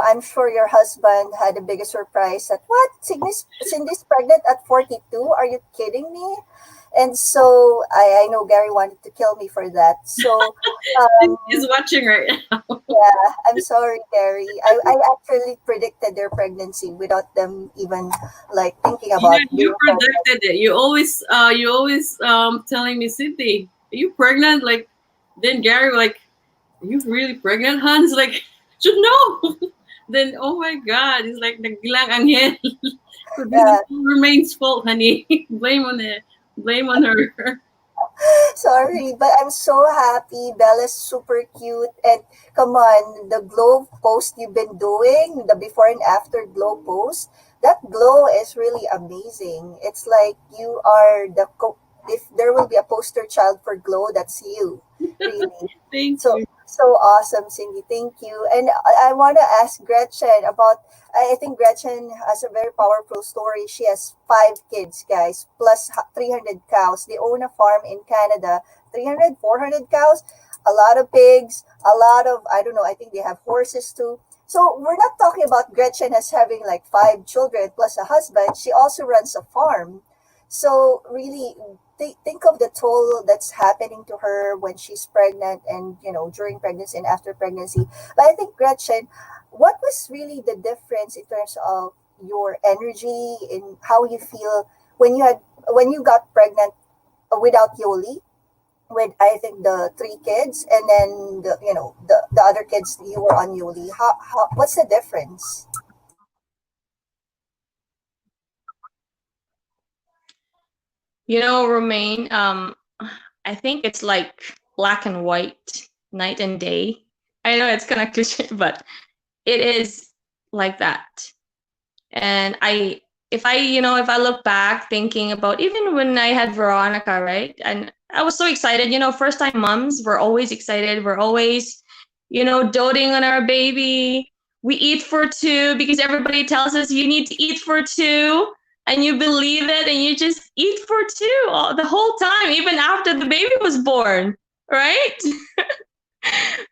I'm sure your husband had a biggest surprise at what? Cindy's pregnant at 42? Are you kidding me? And so I know Gary wanted to kill me for that. So He's watching right now. yeah, I'm sorry, Gary. I actually predicted their pregnancy without them even like thinking about You being pregnant. predicted it. You always telling me, Cindy, are you pregnant? Like, then Gary like, are you really pregnant, Hans? Like, should know. Then oh my God, it's like naglang angel. So this is Yeah, Romaine's fault, honey. Blame on it. Blame on her. sorry, but I'm so happy. Bella's super cute. And come on, the glow post you've been doing, the before and after glow post, that glow is really amazing. It's like you are if there will be a poster child for glow, that's you, really. Thank So you. so awesome, Cindy. Thank you. And I want to ask Gretchen about. I think Gretchen has a very powerful story. She has 5 kids, guys, plus 300 cows. They own a farm in Canada. 300, 400 cows, a lot of pigs, a lot of I don't know. I think they have horses too. So we're not talking about Gretchen as having like 5 children plus a husband. She also runs a farm. So really, think of the toll that's happening to her when she's pregnant and during pregnancy and after pregnancy. But I think Gretchen, what was really the difference in terms of your energy in how you feel when you got pregnant without YoLi, with I think the 3 kids, and then the other kids you were on YoLi. How what's the difference? Romaine, I think it's like black and white, night and day. I know it's kind of cliche, but it is like that. And if I look back thinking about even when I had Veronica, right? And I was so excited, first time moms, we're always excited. We're always, doting on our baby. We eat for 2 because everybody tells us you need to eat for 2, and you believe it, and you just eat for 2 the whole time, even after the baby was born, right?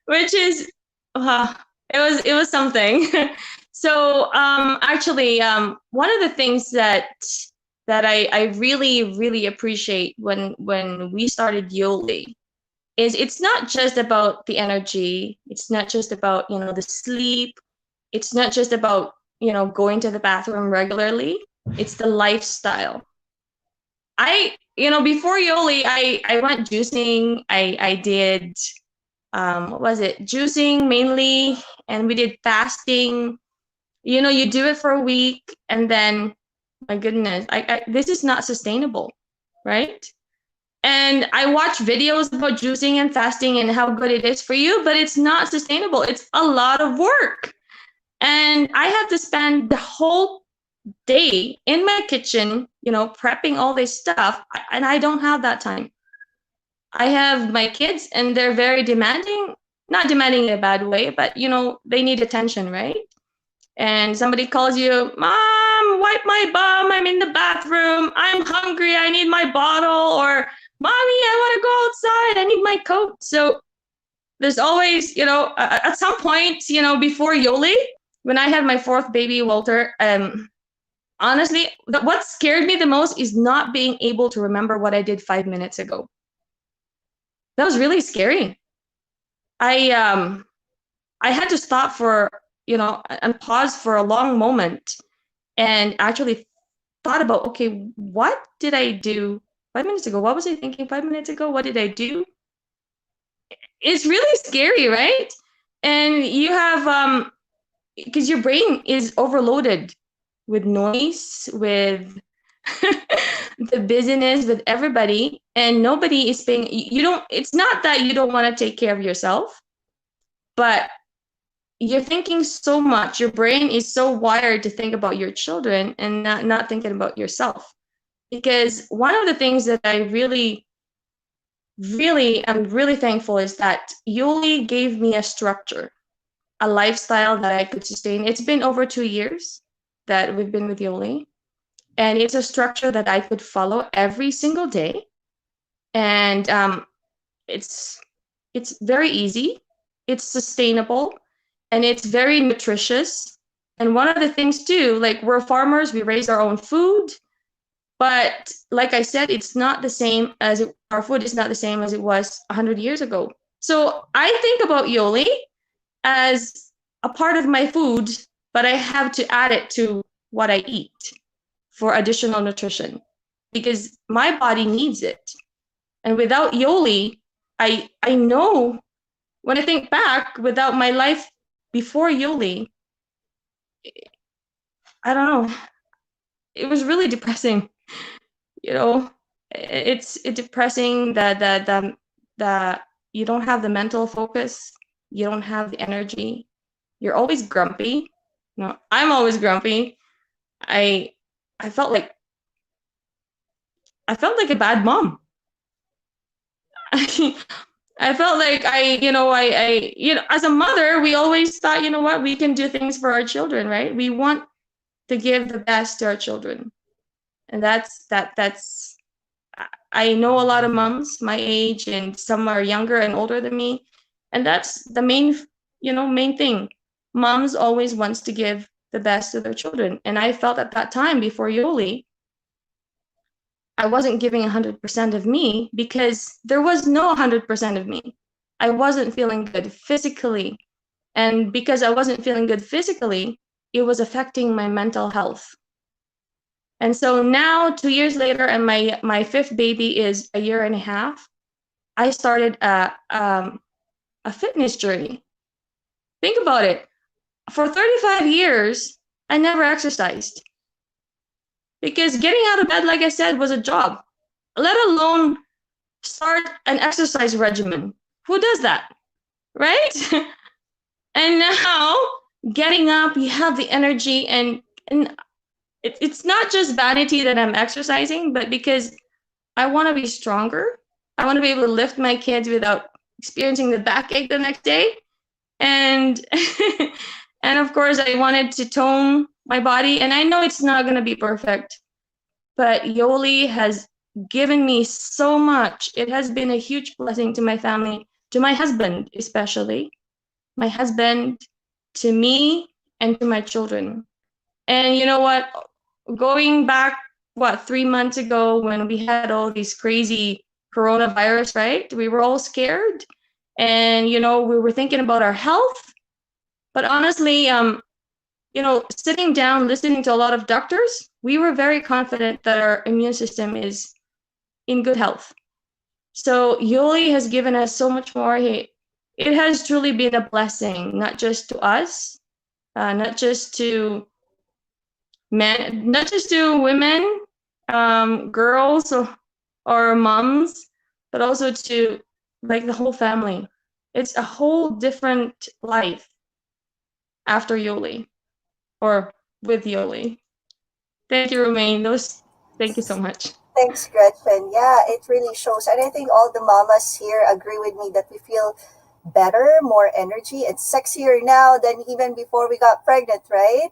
Which is it was something. So actually, one of the things that I really really appreciate when we started YoLi is it's not just about the energy. It's not just about the sleep. It's not just about going to the bathroom regularly. It's the lifestyle. Before YoLi, I went juicing. I did what was it, juicing mainly, and we did fasting. You do it for a week, and then my goodness, this is not sustainable, right? And I watch videos about juicing and fasting and how good it is for you, but it's not sustainable. It's a lot of work, and I have to spend the whole day in my kitchen prepping all this stuff, and I don't have that time. I have my kids, and they're very demanding, not demanding in a bad way, but they need attention, right? And somebody calls you, Mom, wipe my bum, I'm in the bathroom, I'm hungry, I need my bottle, or Mommy, I want to go outside, I need my coat. So there's always, at some point, before YoLi, when I had my 4th baby, Walter, honestly, what scared me the most is not being able to remember what I did 5 minutes ago. That was really scary. I had to stop for and pause for a long moment and actually thought about, okay, what did I do 5 minutes ago? What was I thinking 5 minutes ago? What did I do? It's really scary, right? And you have because your brain is overloaded with noise, with the busyness, with everybody, and nobody is paying. It's not that you don't want to take care of yourself, but you're thinking so much. Your brain is so wired to think about your children and not thinking about yourself. Because one of the things that I really am really thankful is that YoLi gave me a structure, a lifestyle that I could sustain. It's been over 2 years that we've been with YoLi, and it's a structure that I could follow every single day. And it's very easy, it's sustainable, and it's very nutritious. And one of the things too, like, we're farmers, we raise our own food, but like I said, it's not the same as our food is not the same as it was 100 years ago. So I think about YoLi as a part of my food, but I have to add it to what I eat for additional nutrition because my body needs it. And without YoLi, I know, when I think back, without my life before YoLi, I don't know, it was really depressing. You know, it's depressing that you don't have the mental focus, you don't have the energy, you're always grumpy. No, I'm always grumpy. I felt like a bad mom. I felt like as a mother, we always thought, you know what, we can do things for our children, right? We want to give the best to our children. And that's I know a lot of moms my age, and some are younger and older than me. And that's the main thing. Moms always wants to give the best to their children. And I felt at that time before YoLi, I wasn't giving 100% of me because there was no 100% of me. I wasn't feeling good physically. And because I wasn't feeling good physically, it was affecting my mental health. And so now, 2 years later, and my fifth baby is a year and a half, I started a fitness journey. Think about it. For 35 years, I never exercised. Because getting out of bed, like I said, was a job, let alone start an exercise regimen. Who does that, right? And now, getting up, you have the energy, and it's not just vanity that I'm exercising, but because I want to be stronger. I want to be able to lift my kids without experiencing the backache the next day. And and of course, I wanted to tone my body. And I know it's not going to be perfect, but YoLi has given me so much. It has been a huge blessing to my family, to my husband especially, my husband, to me, and to my children. And you know what? Going back, 3 months ago when we had all these crazy coronavirus, right? We were all scared, and we were thinking about our health. But honestly, sitting down, listening to a lot of doctors, we were very confident that our immune system is in good health. So YoLi has given us so much more. It has truly been a blessing, not just to us, not just to men, not just to women, girls, or moms, but also to the whole family. It's a whole different life after YoLi, or with YoLi. Thank you, Romaine. Thank you so much. Thanks, Gretchen. Yeah, it really shows. And I think all the mamas here agree with me that we feel better, more energy. It's sexier now than even before we got pregnant, right?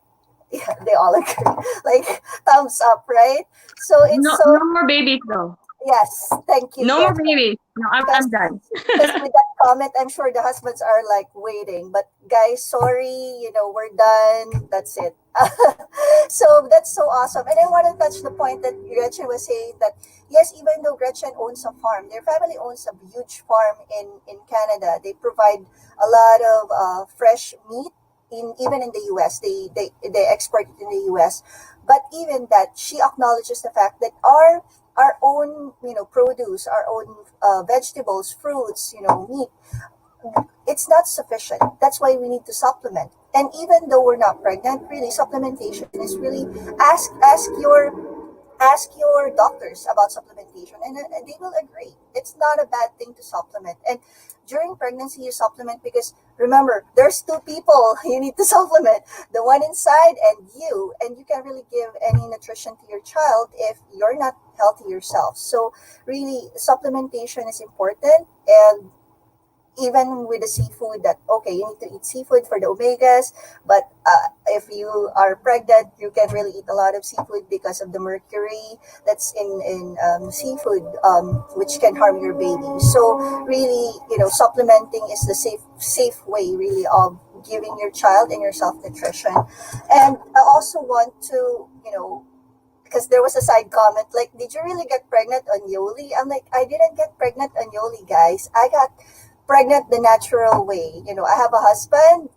Yeah, they all agree. Like, thumbs up, right? So it's no more babies though. Yes, thank you. No more babies. No, I'm done. Because with that comment, I'm sure the husbands are like waiting. But guys, sorry, we're done. That's it. So that's so awesome. And I want to touch the point that Gretchen was saying that, yes, even though Gretchen owns a farm, their family owns a huge farm in Canada. They provide a lot of fresh meat. Even in the US, they export it in the US. But even that, she acknowledges the fact that our own produce, our own vegetables, fruits, meat, it's not sufficient. That's why we need to supplement. And even though we're not pregnant, really supplementation is really ask your ask your doctors about supplementation, and they will agree. It's not a bad thing to supplement. And during pregnancy, you supplement because remember, there's two people you need to supplement, the one inside and you can't really give any nutrition to your child if you're not healthy yourself. So, really, supplementation is important. And even with the seafood, that okay, you need to eat seafood for the omegas, but if you are pregnant, you can really eat a lot of seafood because of the mercury that's in seafood, which can harm your baby. So really, supplementing is the safe way really of giving your child and yourself nutrition. And I also want to, because there was a side comment like, did you really get pregnant on YoLi? I'm like, I didn't get pregnant on YoLi, guys. I got pregnant the natural way. I have a husband.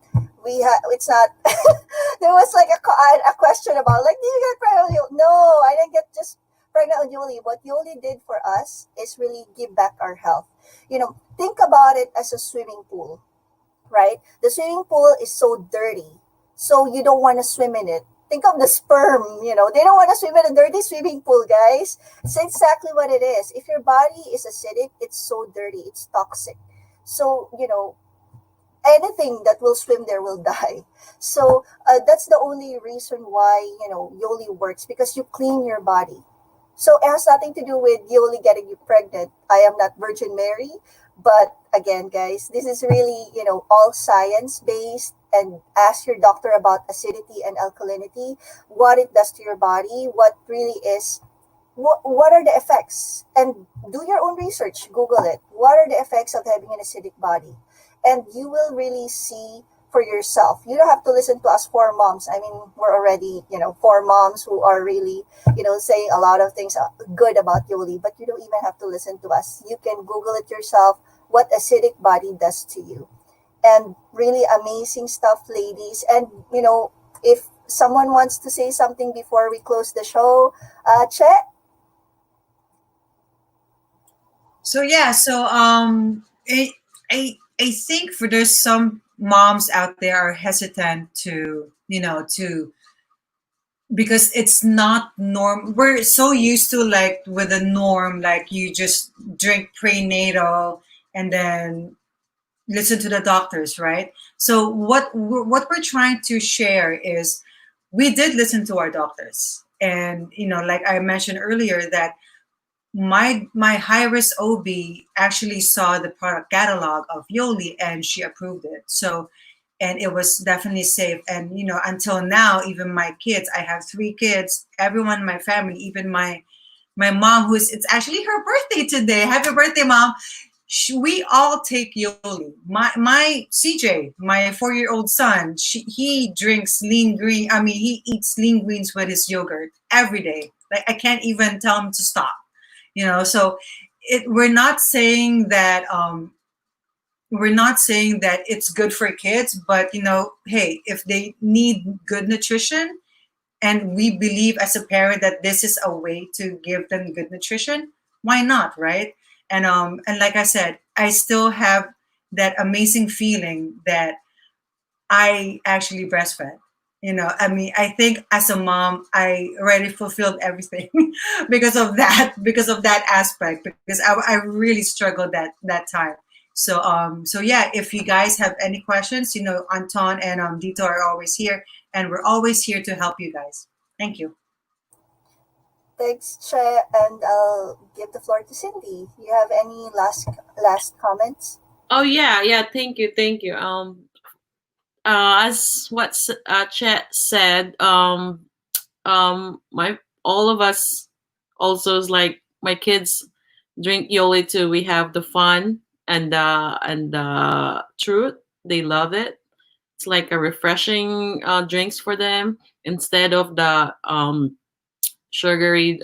It's not. There was like a question about like, did you get pregnant on YoLi? No, I didn't get just pregnant on YoLi. What YoLi did for us is really give back our health. Think about it as a swimming pool, right? The swimming pool is so dirty, so you don't want to swim in it. Think of the sperm, they don't want to swim in a dirty swimming pool, guys. It's exactly what it is. If your body is acidic, it's so dirty, it's toxic. So, anything that will swim there will die. So that's the only reason why, YoLi works, because you clean your body. So it has nothing to do with YoLi getting you pregnant. I am not Virgin Mary. But again, guys, this is really, all science based, and ask your doctor about acidity and alkalinity, what it does to your body, what really is, what are the effects, and do your own research, Google it. What are the effects of having an acidic body? And you will really see for yourself. You don't have to listen to us four moms. I mean, we're already, four moms who are really, saying a lot of things good about YoLi, but you don't even have to listen to us. You can Google it yourself, what acidic body does to you. And really amazing stuff, ladies. And, if someone wants to say something before we close the show, Che? So yeah, I think for there's some moms out there are hesitant to because it's not norm. We're so used to like with the norm, like you just drink prenatal and then listen to the doctors, right? So what we're trying to share is we did listen to our doctors, and like I mentioned earlier that my high risk OB actually saw the product catalog of YoLi and she approved it. So, and it was definitely safe. And until now, even my kids, I have 3 kids, everyone in my family, even my mom, it's actually her birthday today. Happy birthday, mom! We all take YoLi. My CJ, my 4-year-old son, he drinks lean green. I mean, he eats lean greens with his yogurt every day. Like I can't even tell him to stop. So we're not saying that it's good for kids, but hey, if they need good nutrition, and we believe as a parent that this is a way to give them good nutrition, why not, right? And like I said, I still have that amazing feeling that I actually breastfed. I mean, I think as a mom, I already fulfilled everything because of that aspect, because I really struggled that time. So yeah, if you guys have any questions, Anton and Dito are always here, and we're always here to help you guys. Thank you. Thanks, Che, and I'll give the floor to Cindy. You have any last comments? Oh yeah, thank you. As what Chet said, my all of us also is like my kids drink YoLi too. We have the fun and truth. They love it. It's like a refreshing drinks for them instead of the sugary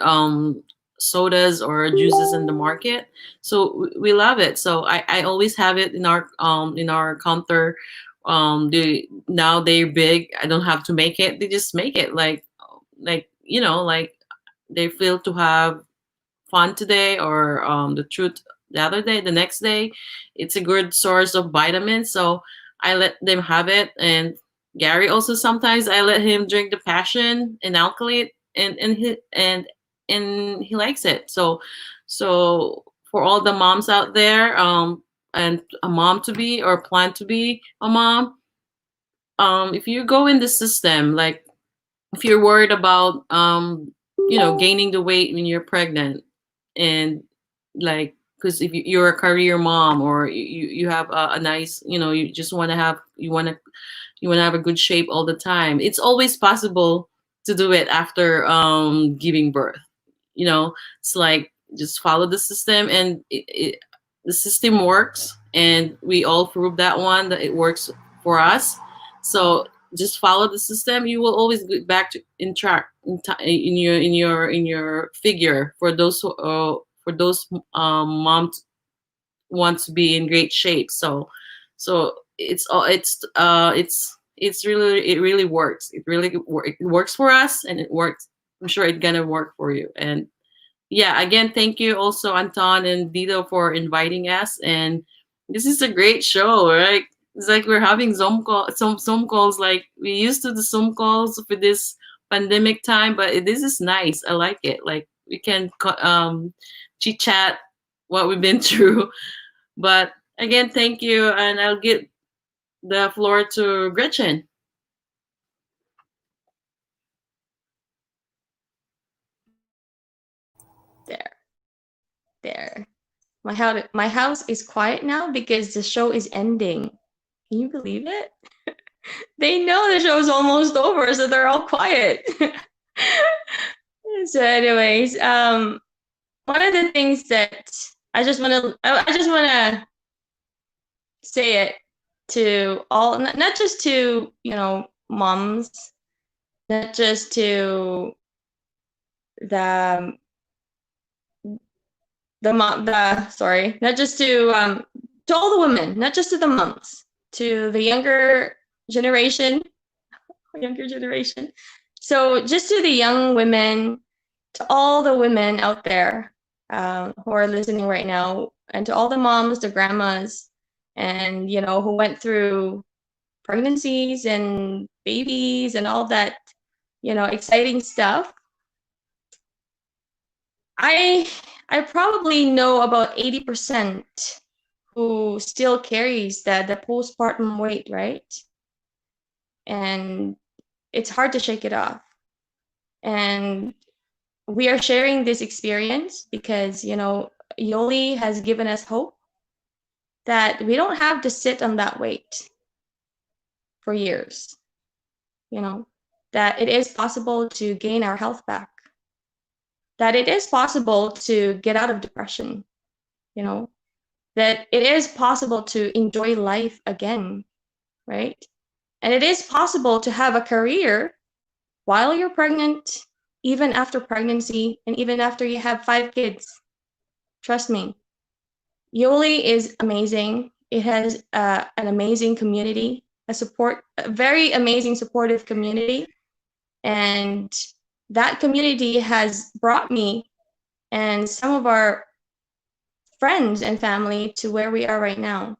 sodas or juices in the market. So we love it. So I always have it in our counter. Now they're big. I don't have to make it. They just make it like like they feel to have fun today or the truth the other day, the next day. It's a good source of vitamins. So I let them have it. And Gary also sometimes I let him drink the passion and alkylate and and he likes it. So for all the moms out there, and a mom to be or plan to be a mom, if you go in the system, like if you're worried about gaining the weight when you're pregnant, and like, because if you're a career mom, or you have a nice, you just want to have, you want to have a good shape all the time, it's always possible to do it after giving birth. It's like, just follow the system, and the system works, and we all prove that one, that it works for us. So just follow the system. You will always get back to in track in your figure. For those moms want to be in great shape. So it really works. It works for us, and it works. I'm sure it's gonna work for you. And yeah, again, thank you also, Anton and Dito, for inviting us. And this is a great show, right? It's like we're having Zoom calls, like we used to the Zoom calls for this pandemic time, but this is nice. I like it. Like we can chit chat what we've been through. But again, thank you, and I'll give the floor to Gretchen. There. My house is quiet now because the show is ending. Can you believe it? They know the show's almost over, so they're all quiet. So, anyways, one of the things that I just want to say it to all, not just to moms, not just to not just to all the women, not just to the moms, to the younger generation. So just to the young women, to all the women out there who are listening right now, and to all the moms, the grandmas, and who went through pregnancies and babies and all that exciting stuff. I probably know about 80% who still carries the postpartum weight, right? And it's hard to shake it off. And we are sharing this experience because, YoLi has given us hope that we don't have to sit on that weight for years. That it is possible to gain our health back. That it is possible to get out of depression, that it is possible to enjoy life again, right? And it is possible to have a career while you're pregnant, even after pregnancy, and even after you have 5 kids. Trust me, YoLi is amazing. It has an amazing community, a very amazing supportive community. And that community has brought me and some of our friends and family to where we are right now.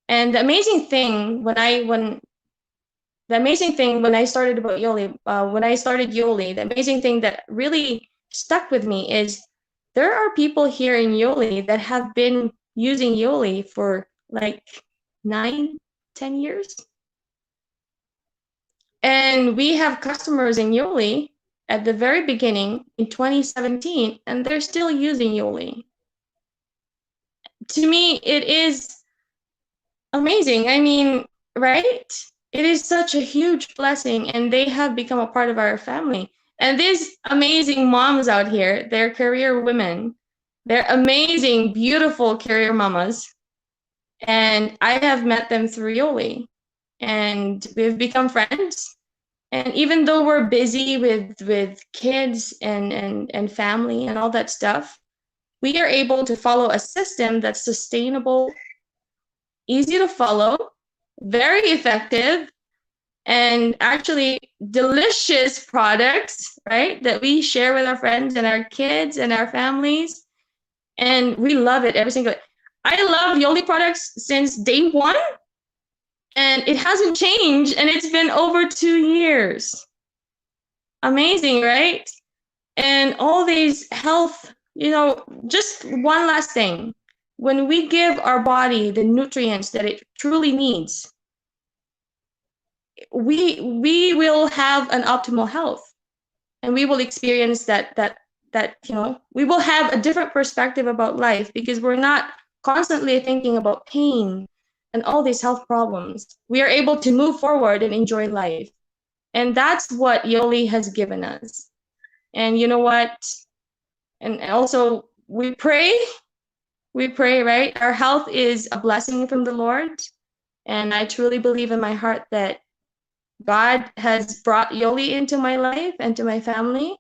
And the amazing thing when I started about YoLi, the amazing thing that really stuck with me is there are people here in YoLi that have been using YoLi for like 9-10 years. And we have customers in YoLi at the very beginning in 2017, and they're still using YoLi. To me, it is amazing. I mean, right? It is such a huge blessing, and they have become a part of our family. And these amazing moms out here, they're career women. They're amazing, beautiful career mamas. And I have met them through YoLi, and we've become friends. And even though we're busy with kids and family and all that stuff, we are able to follow a system that's sustainable, easy to follow, very effective, and actually delicious products, right? That we share with our friends and our kids and our families. And we love it every single day. I love YoLi products since day one. And it hasn't changed, and it's been over 2 years. Amazing, right? and all these health, just one last thing. When we give our body the nutrients that it truly needs, we will have an optimal health, and we will experience that we will have a different perspective about life, because we're not constantly thinking about pain and all these health problems. We are able to move forward and enjoy life. And that's what YoLi has given us. And you know what? And also we pray, right? Our health is a blessing from the Lord. And I truly believe in my heart that God has brought YoLi into my life and to my family,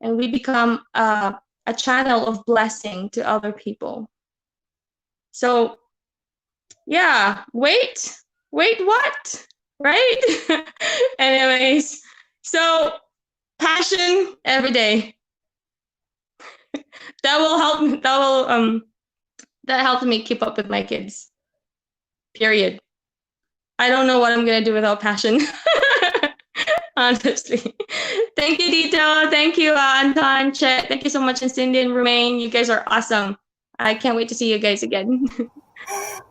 and we become a channel of blessing to other people. So, yeah, wait, what? Right? Anyways, so passion every day. That will help me. That helped me keep up with my kids. Period. I don't know what I'm gonna do without passion. Honestly. Thank you, Dito. Thank you, Anton, Chet. Thank you so much, and Cindy and Romaine. You guys are awesome. I can't wait to see you guys again.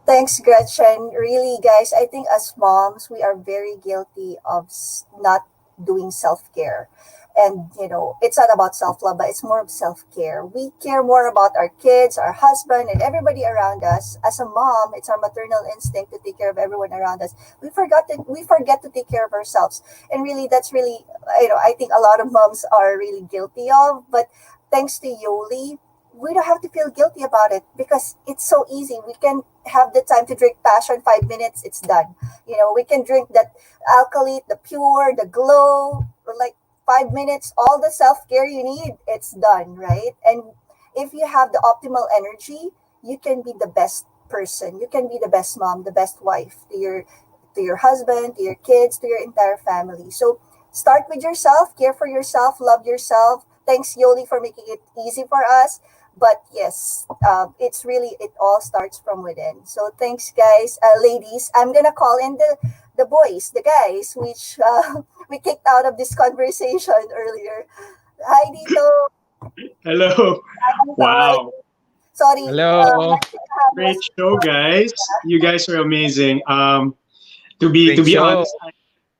Thanks, Gretchen. Really, guys, I think as moms, we are very guilty of not doing self care. And, it's not about self love, but it's more of self care. We care more about our kids, our husband, and everybody around us. As a mom, it's our maternal instinct to take care of everyone around us. We forget to take care of ourselves. And really, that's really, I think a lot of moms are really guilty of. But thanks to YoLi, we don't have to feel guilty about it because it's so easy. We can have the time to drink passion, 5 minutes, it's done. We can drink that alkaline, the pure, the glow, like 5 minutes, all the self-care you need, it's done, right? And if you have the optimal energy, you can be the best person. You can be the best mom, the best wife to your husband, to your kids, to your entire family. So start with yourself, care for yourself, love yourself. Thanks, YoLi, for making it easy for us. But yes, it all starts from within. So thanks, guys, ladies. I'm gonna call in the boys, the guys, which we kicked out of this conversation earlier. Hi, Dito. Hello. Hi, Anton. Wow. Sorry, Hello. Great show, guys. You guys are amazing. To Great be show. honest,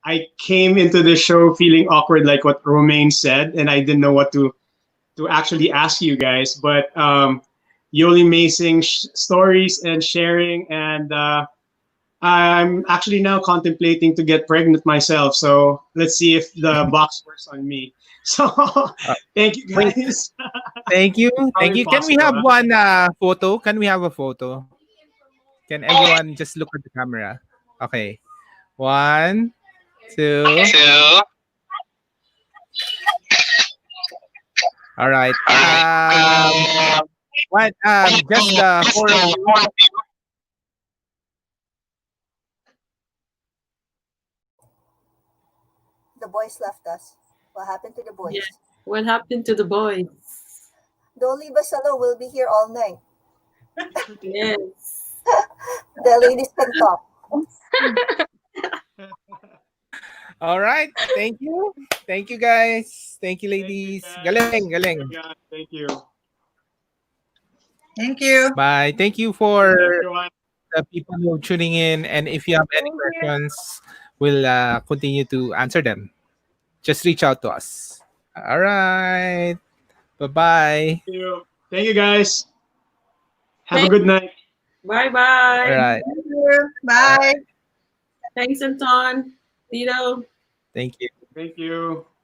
I came into the show feeling awkward, like what Romaine said, and I didn't know what to actually ask you guys. But YoLi amazing stories and sharing, and I'm actually now contemplating to get pregnant myself. So let's see if the box works on me. So thank you, Wait. guys. Thank you. Thank Probably you. Can we possible, have huh? one photo? Can we have a photo? Can everyone just look at the camera? Okay. One, two. All right. What? Just the four of you. the boys left us. What happened to the Yeah. boys? What happened to the boys? Don't leave us alone. We'll be here all night. Yes. The ladies can talk. All right. Thank you. Thank you, guys. Thank you, Thank you, ladies. guys. Galing, galing. Thank you. Thank you. Bye. Thank you for Everyone. the people who are tuning in. And if you have any questions, we'll continue to answer them. Just reach out to us. All right. Bye-bye. Thank you, guys. Have a Thank- good night. Bye All bye. right. Thank you. Bye. Thanks, Anton. Tito. Thank you. Thank you.